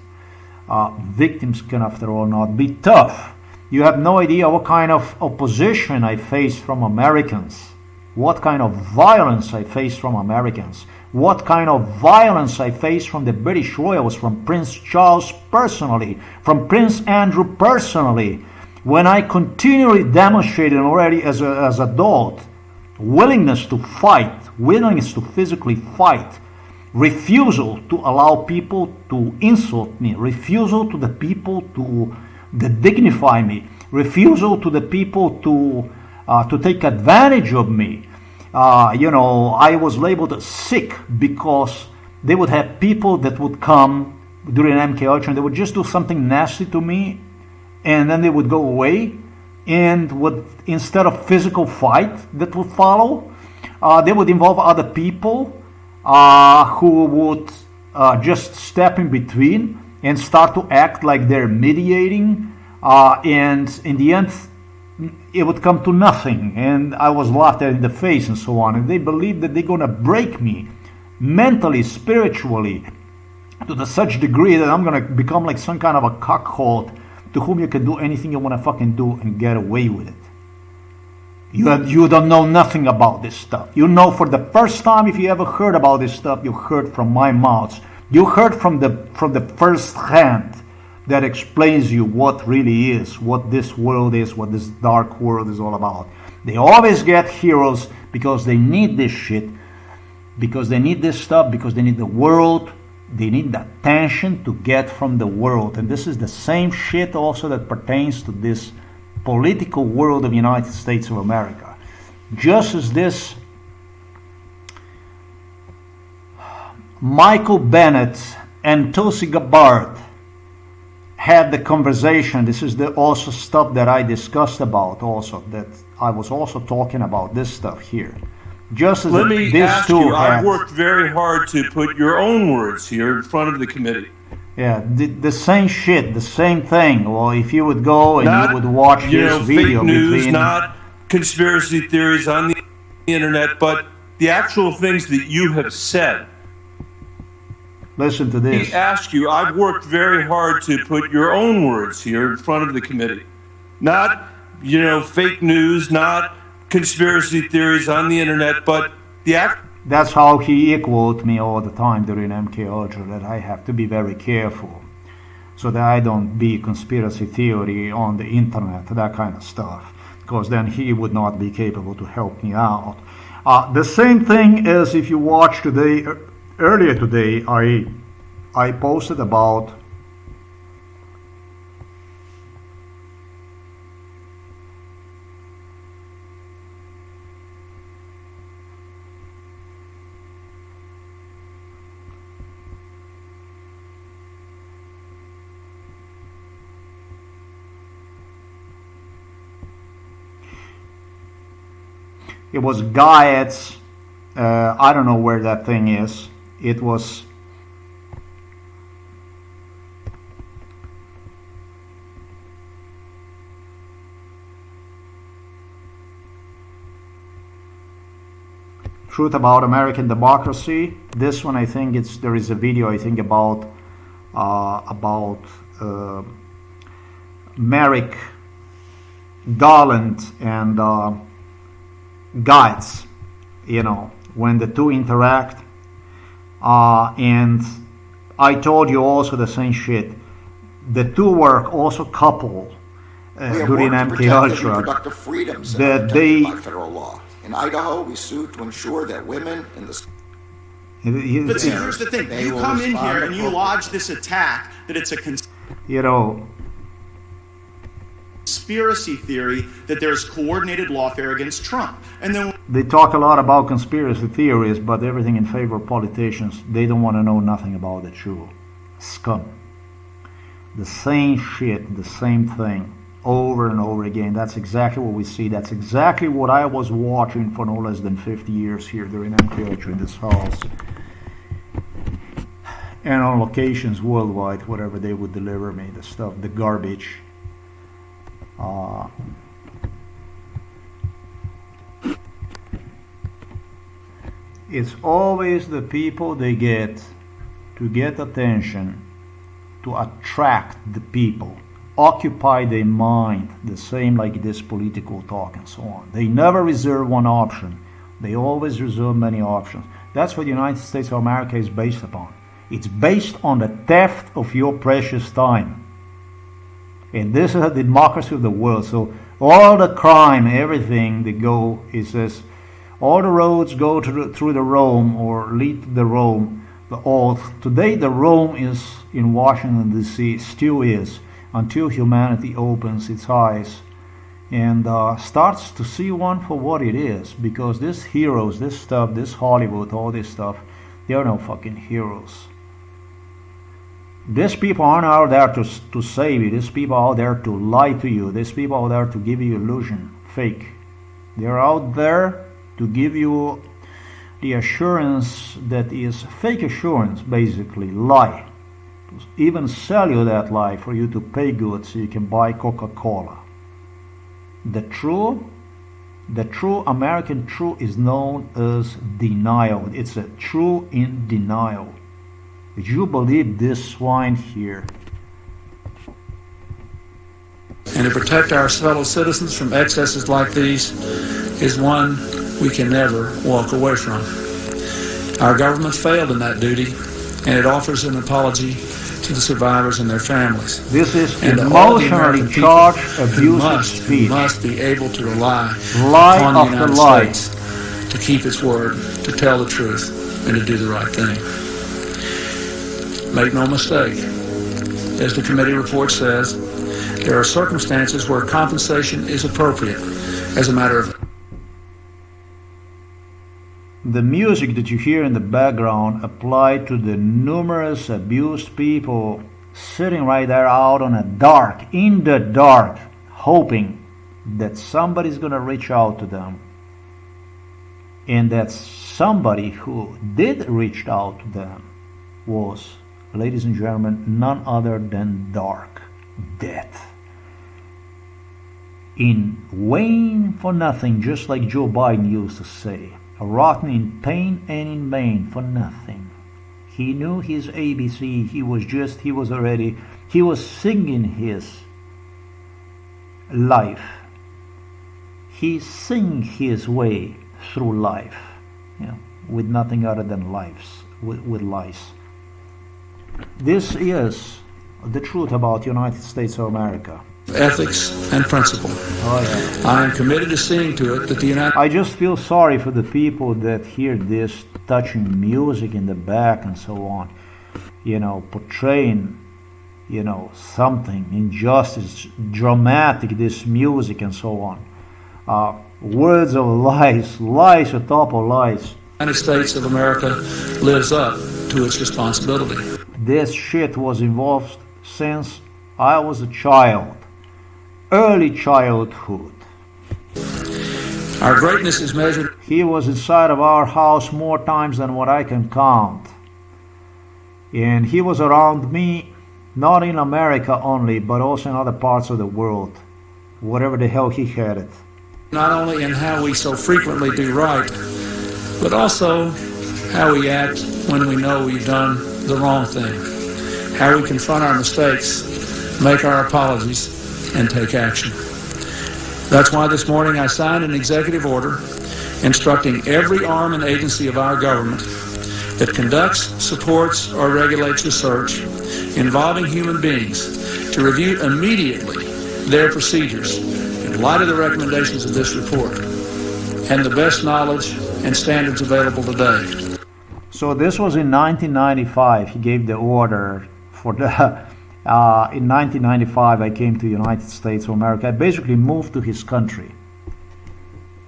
Victims can, after all, not be tough. You have no idea what kind of opposition I faced from Americans, what kind of violence I faced from Americans, what kind of violence I faced from the British royals, from Prince Charles personally, from Prince Andrew personally, when I continually demonstrated already as adult willingness to fight, willingness to physically fight, refusal to allow people to insult me, refusal to the people to dignify me, refusal to the people to take advantage of me. I was labeled sick because they would have people that would come during MK Ultra and they would just do something nasty to me, and then they would go away, and would, instead of physical fight that would follow, they would involve other people who would just step in between and start to act like they're mediating, and in the end it would come to nothing, and I was laughed at in the face and so on, and they believe that they're going to break me mentally, spiritually, to such degree that I'm going to become like some kind of a cuckold to whom you can do anything you want to fucking do and get away with it. You don't know nothing about this stuff. You know, for the first time, if you ever heard about this stuff, you heard from my mouth. You heard from the first hand that explains you what really is, what this world is, what this dark world is all about. They always get heroes because they need this shit, because they need this stuff, because they need the world, they need the attention to get from the world. And this is the same shit also that pertains to this political world of the United States of America. Just as this Michael Bennett and Tulsi Gabbard had the conversation, this is the also stuff that I discussed about also, that I was also talking about this stuff here. Just as Let me these ask two you, I've had, worked very hard to put your own words here in front of the committee. yeah, the same shit, the same thing. Well, if you would go and you would watch this video fake news, between, not conspiracy theories on the internet, but the actual things that you have said. listen to this. He asked you, I've worked very hard to put your own words here in front of the committee. Not, fake news, not conspiracy theories on the internet, but the That's how he equaled me all the time during MK Ultra, that I have to be very careful so that I don't be conspiracy theory on the internet, that kind of stuff, because then he would not be capable to help me out. The same thing as if you watch today, earlier today, I posted about it was Gaiet's, I don't know where that thing is. It was Truth About American Democracy. This one, I think there is a video, I think, about Merrick Garland and Gaietz, when the two interact, and I told you also the same shit. The two were also coupled during MK Ultra. Reproductive freedoms that are they protected by federal law. In Idaho, we sued to ensure that women in the But see, here's the thing. They You will come in respond here and you appropriately. lodge this attack that it's a conspiracy theory that there's coordinated lawfare against Trump. And then they talk a lot about conspiracy theories, but everything in favor of politicians. They don't want to know nothing about the truth. Scum. The same shit, the same thing, over and over again. That's exactly what we see. That's exactly what I was watching for no less than 50 years here during MK Ultra in this house. And on locations worldwide, whatever they would deliver me, the stuff, the garbage. It's always the people they get to get attention, to attract the people, occupy their mind, the same like this political talk and so on. They never reserve one option. They always reserve many options. That's what the United States of America is based upon. It's based on the theft of your precious time. And this is a democracy of the world. So all the crime, everything that go, it says, all the roads go through the Rome or lead to the Rome, the oath. Today the Rome is in Washington, D.C., still is, until humanity opens its eyes and starts to see one for what it is. Because these heroes, this stuff, this Hollywood, all this stuff, they are no fucking heroes. These people aren't out there to save you. These people are out there to lie to you. These people are out there to give you illusion, fake. They're out there to give you the assurance that is fake assurance, basically, lie. Even sell you that lie for you to pay good so you can buy Coca-Cola. The true American truth is known as denial. It's a true in denial. Would you believe this swine here? And to protect our fellow citizens from excesses like these is one we can never walk away from. Our government failed in that duty, and it offers an apology to the survivors and their families. This is And to all the American emotionally people charged, who abusive speech. must be able to rely Lie upon the after United lie. States to keep its word, to tell the truth, and to do the right thing. Make no mistake, as the committee report says, there are circumstances where compensation is appropriate as a matter of... The music that you hear in the background applied to the numerous abused people sitting right there out on in the dark, hoping that somebody's gonna reach out to them. And that somebody who did reach out to them was, ladies and gentlemen, none other than Dark Death. In vain for nothing, just like Joe Biden used to say. Rotten in pain and in vain for nothing. He knew his ABC. He was singing his life. He sing his way through life, with nothing other than with lies. This is the truth about the United States of America. ethics, and principle. Oh, yeah. I am committed to seeing to it that the United I just feel sorry for the people that hear this touching music in the back and so on, portraying, something, injustice, dramatic, this music and so on. Words of lies on top of lies. United States of America lives up to its responsibility. This shit was involved since I was a child, early childhood. Our greatness is measured. He was inside of our house more times than what I can count. And he was around me, not in America only, but also in other parts of the world, whatever the hell he had it. Not only in how we so frequently do right, but also how we act when we know we've done the wrong thing. How we confront our mistakes, make our apologies, and take action. That's why this morning I signed an executive order instructing every arm and agency of our government that conducts, supports, or regulates research involving human beings to review immediately their procedures in light of the recommendations of this report and the best knowledge and standards available today. So this was in 1995. He gave the order for the... in 1995, I came to the United States of America. I basically moved to his country.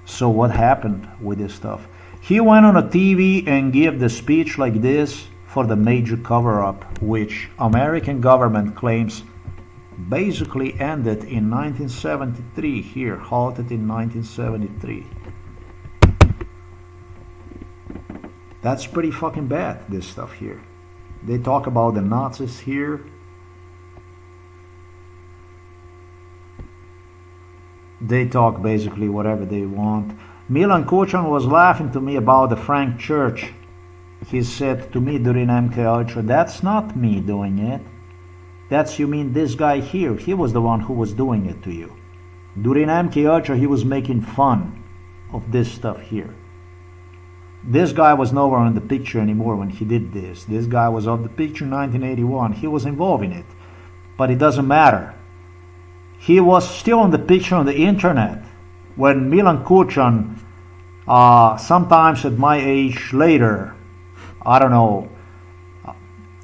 So what happened with this stuff? He went on a TV and gave the speech like this for the major cover-up, which American government claims basically ended in 1973 here, halted in 1973. That's pretty fucking bad, this stuff here. They talk about the Nazis here. They talk basically whatever they want. Milan Kucan was laughing to me about the Frank Church. He said to me during MK Ultra, that's not me doing it. That's, you mean this guy here. He was the one who was doing it to you. During MK Ultra, he was making fun of this stuff here. This guy was nowhere in the picture anymore when he did this. This guy was on the picture in 1981. He was involved in it. But it doesn't matter. He was still on the picture on the internet when Milan Kucan, sometimes at my age later, I don't know,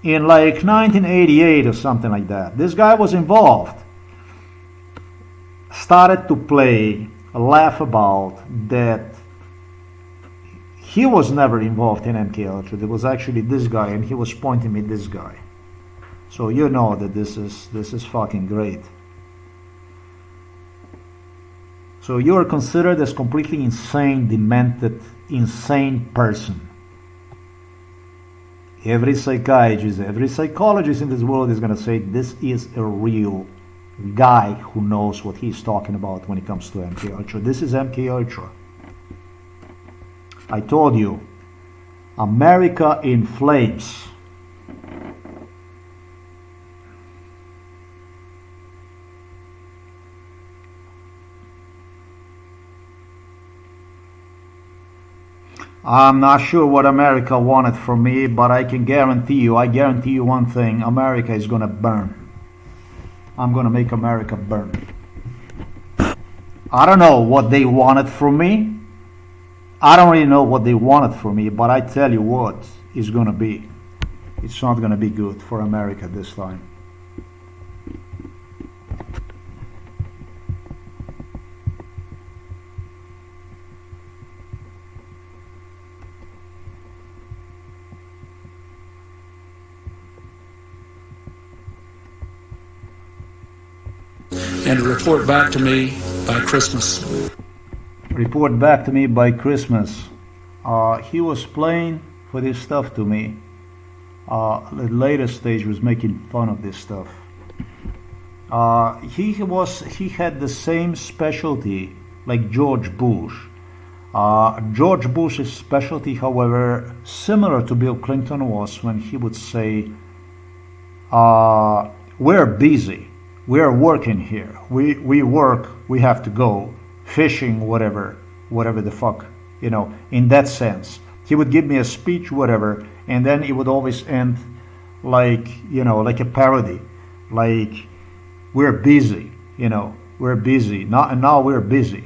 in like 1988 or something like that, this guy was involved. Started to play, laugh about that he was never involved in MK Ultra. There was actually this guy, and he was pointing me this guy. So you know that this is fucking great. So you are considered as completely insane, demented, insane person. Every psychiatrist, every psychologist in this world is going to say this is a real guy who knows what he's talking about when it comes to MK Ultra. This is MK Ultra. I told you, America in flames. I'm not sure what America wanted from me, but I guarantee you one thing, America is gonna burn. I'm gonna make America burn. I don't know what they wanted from me. I don't really know what they wanted from me, but I tell you what it's gonna be. It's not gonna be good for America this time. And to report back to me by Christmas. Report back to me by Christmas. He was playing for this stuff to me. The later stage was making fun of this stuff. He had the same specialty like George Bush. George Bush's specialty, however, similar to Bill Clinton, was when he would say, we're busy. We're working here. We work. We have to go fishing, whatever the fuck, in that sense. He would give me a speech, whatever, and then it would always end like, like a parody, like, we're busy, we're busy, now we're busy.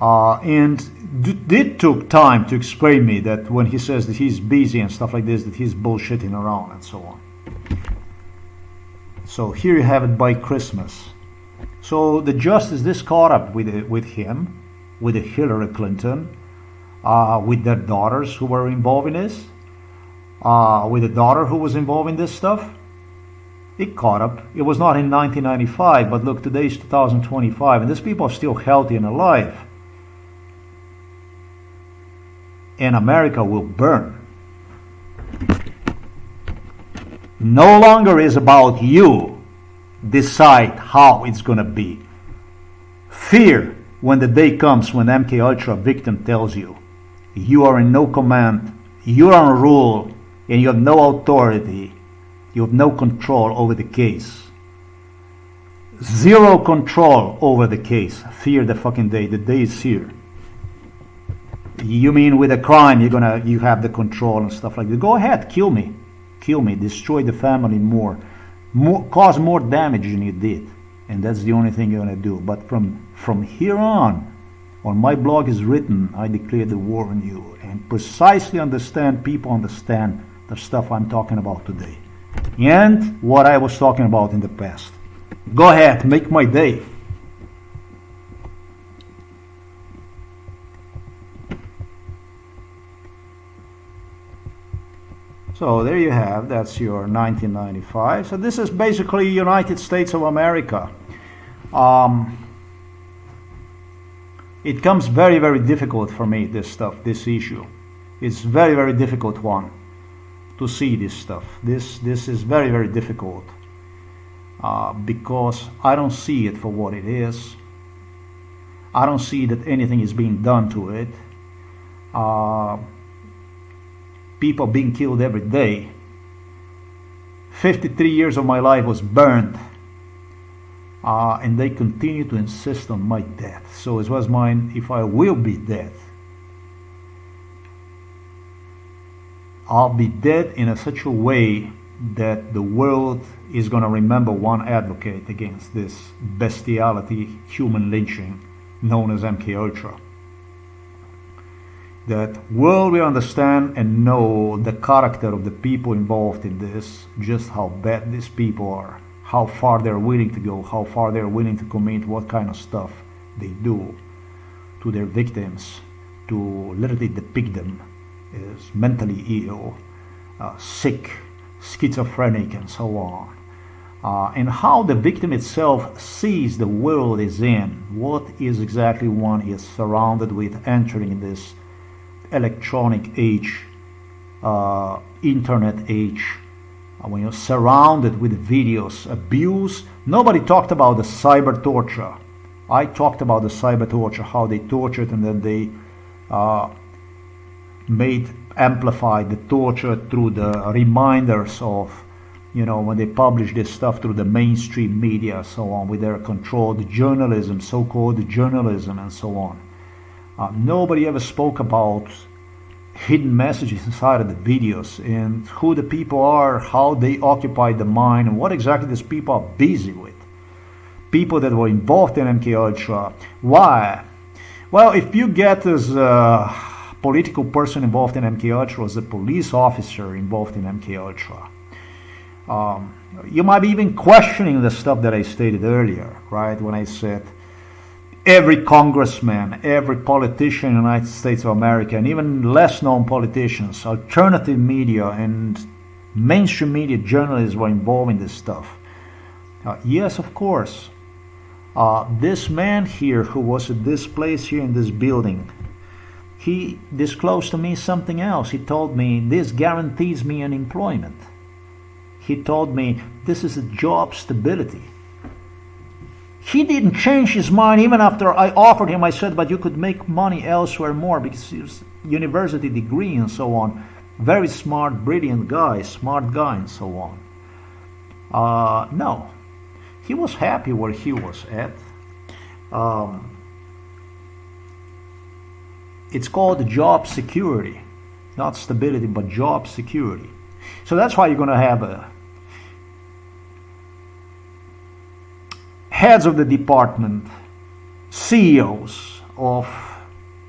And did took time to explain me that when he says that he's busy and stuff like this, that he's bullshitting around and so on. So here you have it by Christmas. So the justice this caught up with him, with Hillary Clinton, with their daughters who were involved in this, with the daughter who was involved in this stuff. It caught up. It was not in 1995, but look, today is 2025, and these people are still healthy and alive. And America will burn. No longer is about you decide how it's gonna be. Fear when the day comes when MK Ultra victim tells you you are in no command, you are on rule, and you have no authority, you have no control over the case. Zero control over the case. Fear the fucking day. The day is here. You mean with a crime you have the control and stuff like that? Go ahead, kill me, destroy the family more, cause more damage than you did, and that's the only thing you're gonna do. But from here on my blog is written, I declare the war on you, and people understand the stuff I'm talking about today, and what I was talking about in the past. Go ahead, make my day. So there you have, that's your 1995. So this is basically United States of America. It comes very, very difficult for me, this issue. It's very, very difficult one to see this stuff. This is very, very difficult because I don't see it for what it is. I don't see that anything is being done to it. People being killed every day. 53 years of my life was burned, and they continue to insist on my death. So it was mine. If I will be dead, I'll be dead in such a way that the world is going to remember one advocate against this bestiality, human lynching known as MK Ultra. That world will understand and know the character of the people involved in this, just how bad these people are, how far they're willing to go, how far they're willing to commit, what kind of stuff they do to their victims, to literally depict them as mentally ill, sick, schizophrenic, and so on. and how the victim itself sees the world is in. What is exactly one is surrounded with entering this electronic age, internet age, when you're surrounded with videos, abuse. Nobody talked about the cyber torture. I talked about the cyber torture, how they tortured and then they amplified the torture through the reminders of, when they publish this stuff through the mainstream media, so on, with their controlled journalism, so-called journalism, and so on. Nobody ever spoke about hidden messages inside of the videos and who the people are, how they occupy the mind, and what exactly these people are busy with. People that were involved in MK Ultra. Why? Well, if you get as a political person involved in MK Ultra, as a police officer involved in MK Ultra, you might be even questioning the stuff that I stated earlier, right? When I said every congressman, every politician in the United States of America, and even less known politicians, alternative media and mainstream media journalists were involved in this stuff. Yes, of course. This man here who was at this place here in this building, he disclosed to me something else. He told me, this guarantees me an employment. He told me, this is a job stability. He didn't change his mind even after I offered him. I said, but you could make money elsewhere more, because he was university degree and so on. Very smart, brilliant guy, smart guy and so on. No. He was happy where he was at. It's called job security. Not stability, but job security. So that's why you're going to have heads of the department, CEOs of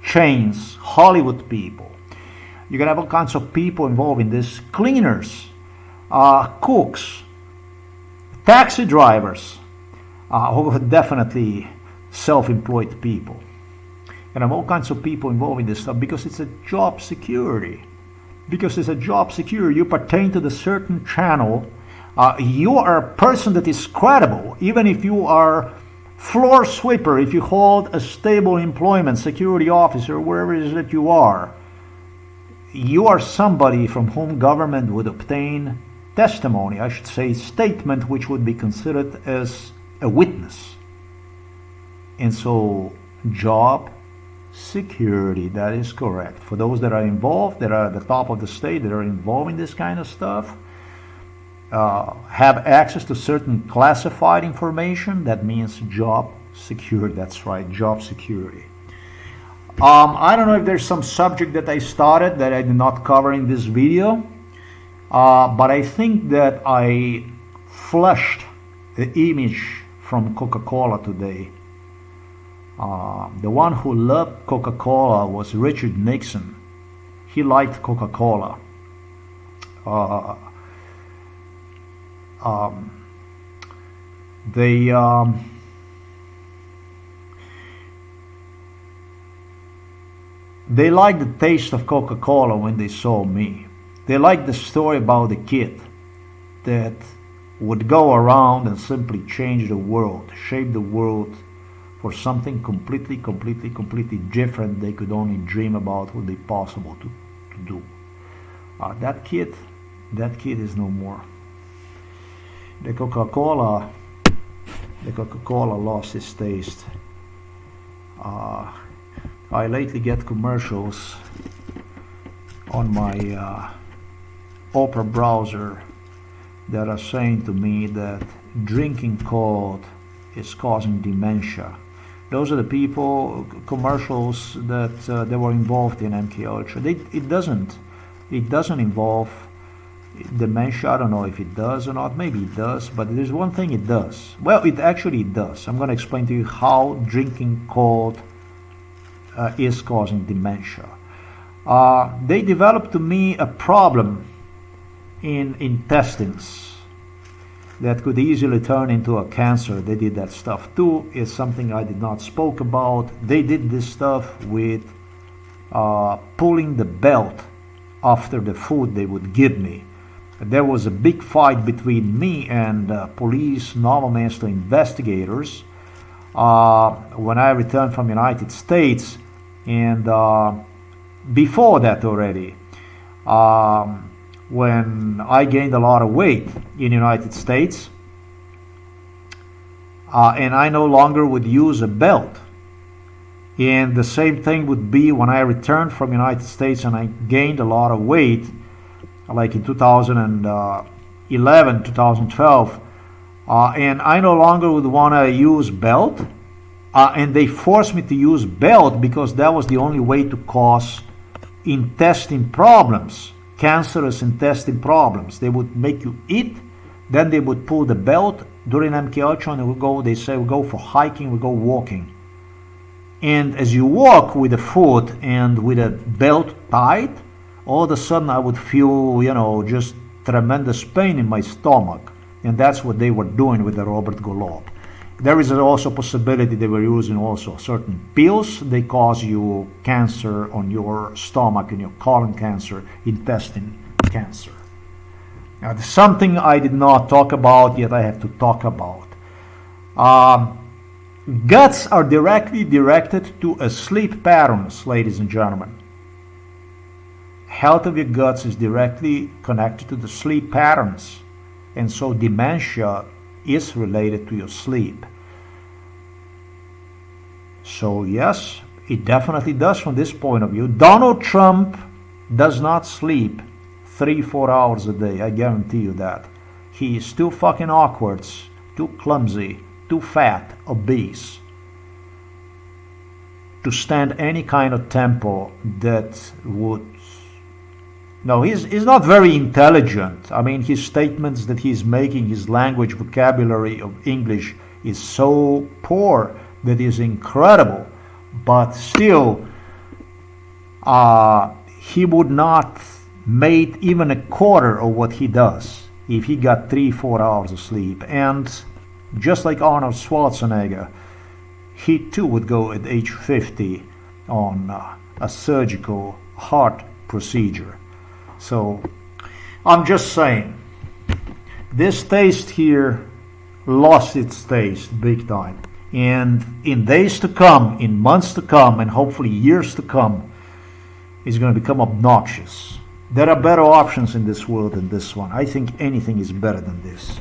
chains, Hollywood people. You're going to have all kinds of people involved in this. Cleaners, cooks, taxi drivers, who are definitely self-employed people. And have all kinds of people involved in this stuff because it's a job security. Because it's a job security. You pertain to the certain channel. You are a person that is credible, even if you are floor sweeper, if you hold a stable employment, security officer, wherever it is that you are. You are somebody from whom government would obtain testimony, I should say statement, which would be considered as a witness. And so, job security, that is correct. For those that are involved, that are at the top of the state, that are involved in this kind of stuff, have access to certain classified information, that means job security. That's right, job security. I don't know if there's some subject that I started that I did not cover in this video. But I think that I flashed the image from Coca-Cola today. The one who loved Coca-Cola was Richard Nixon. He liked Coca-Cola. They liked the taste of Coca-Cola when they saw me. They liked the story about the kid that would go around and simply change the world, shape the world for something completely different they could only dream about would be possible to do. That kid is no more. The Coca-Cola lost its taste. I lately get commercials on my Opera browser that are saying to me that drinking cold is causing dementia. Those are the people, commercials that they were involved in MK Ultra. It doesn't involve dementia. I don't know if it does or not. Maybe it does, but there's one thing it does. Well, it actually does. I'm going to explain to you how drinking cold is causing dementia. They developed to me a problem in intestines that could easily turn into a cancer. They did that stuff too. It's something I did not spoke about. They did this stuff with pulling the belt after the food they would give me. there was a big fight between me and police Novo Mesto investigators when I returned from United States, and before that already, when I gained a lot of weight in United States, and I no longer would use a belt. And the same thing would be when I returned from United States and I gained a lot of weight, like in 2011, 2012, and I no longer would want to use belt, and they forced me to use belt because that was the only way to cause intestine problems, cancerous intestine problems. They would make you eat, then they would pull the belt during MK Ultra, and they say we go for hiking, we go walking. And as you walk with the foot and with a belt tight, all of a sudden I would feel, just tremendous pain in my stomach. And that's what they were doing with the Robert Golub. There is also a possibility they were using also certain pills. They cause you cancer on your stomach, and your colon cancer, intestine cancer. Now, there's something I did not talk about, yet I have to talk about. Guts are directly directed to sleep patterns, ladies and gentlemen. Health of your guts is directly connected to the sleep patterns, and so dementia is related to your sleep. So yes, it definitely does from this point of view. Donald Trump does not sleep 3-4 hours a day, I guarantee you that. He is too fucking awkward, too clumsy, too fat, obese to stand any kind of tempo that would... No, he's not very intelligent. I mean, his statements that he's making, his language vocabulary of English is so poor that is incredible. But still, he would not make even a quarter of what he does if he got 3-4 hours of sleep. And just like Arnold Schwarzenegger, he too would go at age 50 on a surgical heart procedure. So I'm just saying, this taste here lost its taste big time. And in days to come, in months to come, and hopefully years to come, it's going to become obnoxious. There are better options in this world than this one. I think anything is better than this.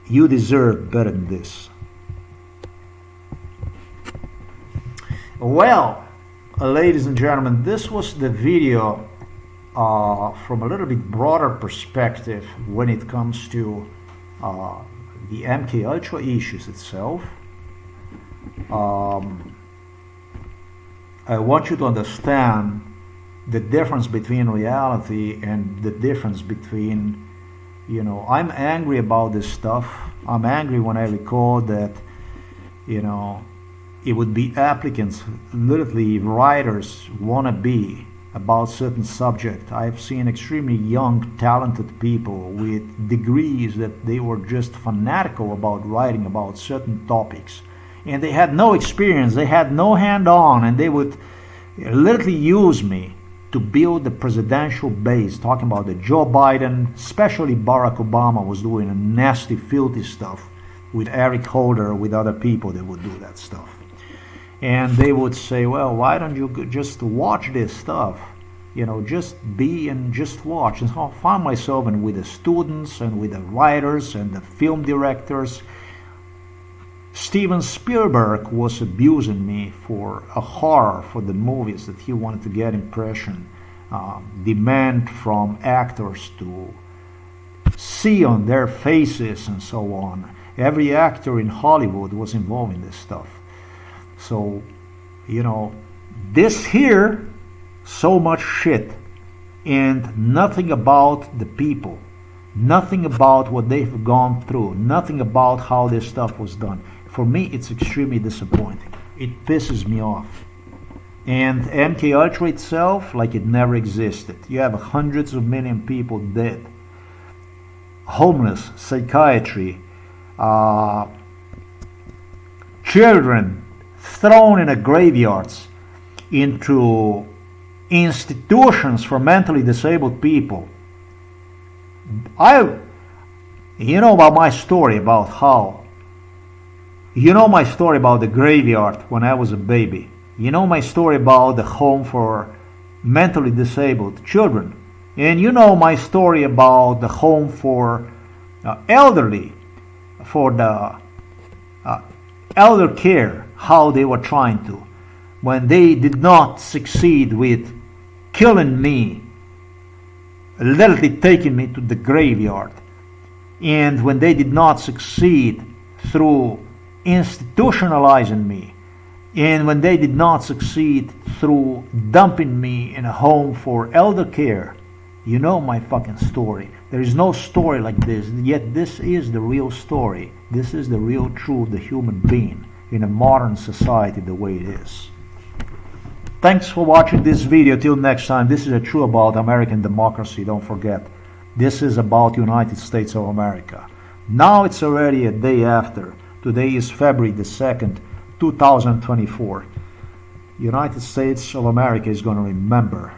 You deserve better than this. Well, ladies and gentlemen, this was the video from a little bit broader perspective when it comes to the MK Ultra issues itself. I want you to understand the difference between reality and the difference between, I'm angry about this stuff. I'm angry when I recall that, it would be applicants, literally writers, wannabe about certain subject. I've seen extremely young, talented people with degrees that they were just fanatical about writing about certain topics. And they had no experience, they had no hand-on, and they would literally use me to build the presidential base, talking about that Joe Biden, especially Barack Obama, was doing a nasty, filthy stuff with Eric Holder, with other people that would do that stuff. And they would say, well, why don't you just watch this stuff? Just be and just watch. And so I found myself with the students and with the writers and the film directors. Steven Spielberg was abusing me for a horror for the movies that he wanted to get impression, demand from actors to see on their faces and so on. Every actor in Hollywood was involved in this stuff. So, this here, so much shit, and nothing about the people, nothing about what they've gone through, nothing about how this stuff was done. For me, it's extremely disappointing. It pisses me off. And MK Ultra itself, like it never existed. You have hundreds of million people dead, homeless, psychiatry, children thrown in graveyards, into institutions for mentally disabled people, You know about my story about how. You know my story about the graveyard when I was a baby. You know my story about the home for mentally disabled children. And you know my story about the home for elderly, for the elder care, how they were trying to. When they did not succeed with killing me, literally taking me to the graveyard, and when they did not succeed through institutionalizing me, and when they did not succeed through dumping me in a home for elder care, you know my fucking story. There is no story like this, yet this is the real story. This is the real truth, the human being in a modern society the way it is. Thanks for watching this video. Till next time, this is a true about American democracy. Don't forget, this is about United States of America. Now it's already a day after. Today is February the 2nd, 2024. United States of America is going to remember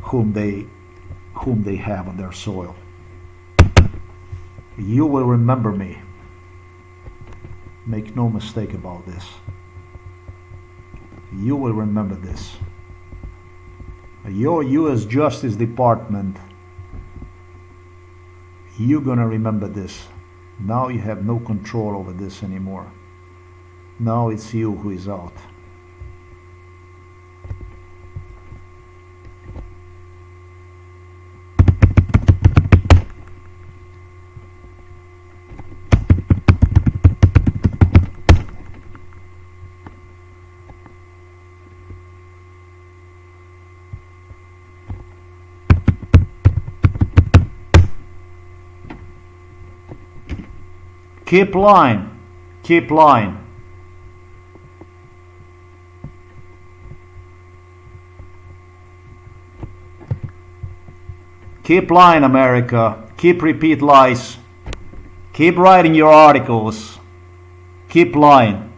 whom they have on their soil. You will remember me. Make no mistake about this. You will remember this. Your U.S. Justice Department, you're gonna remember this. Now you have no control over this anymore. Now it's you who is out. Keep lying. Keep lying. Keep lying, America. Keep repeat lies. Keep writing your articles. Keep lying.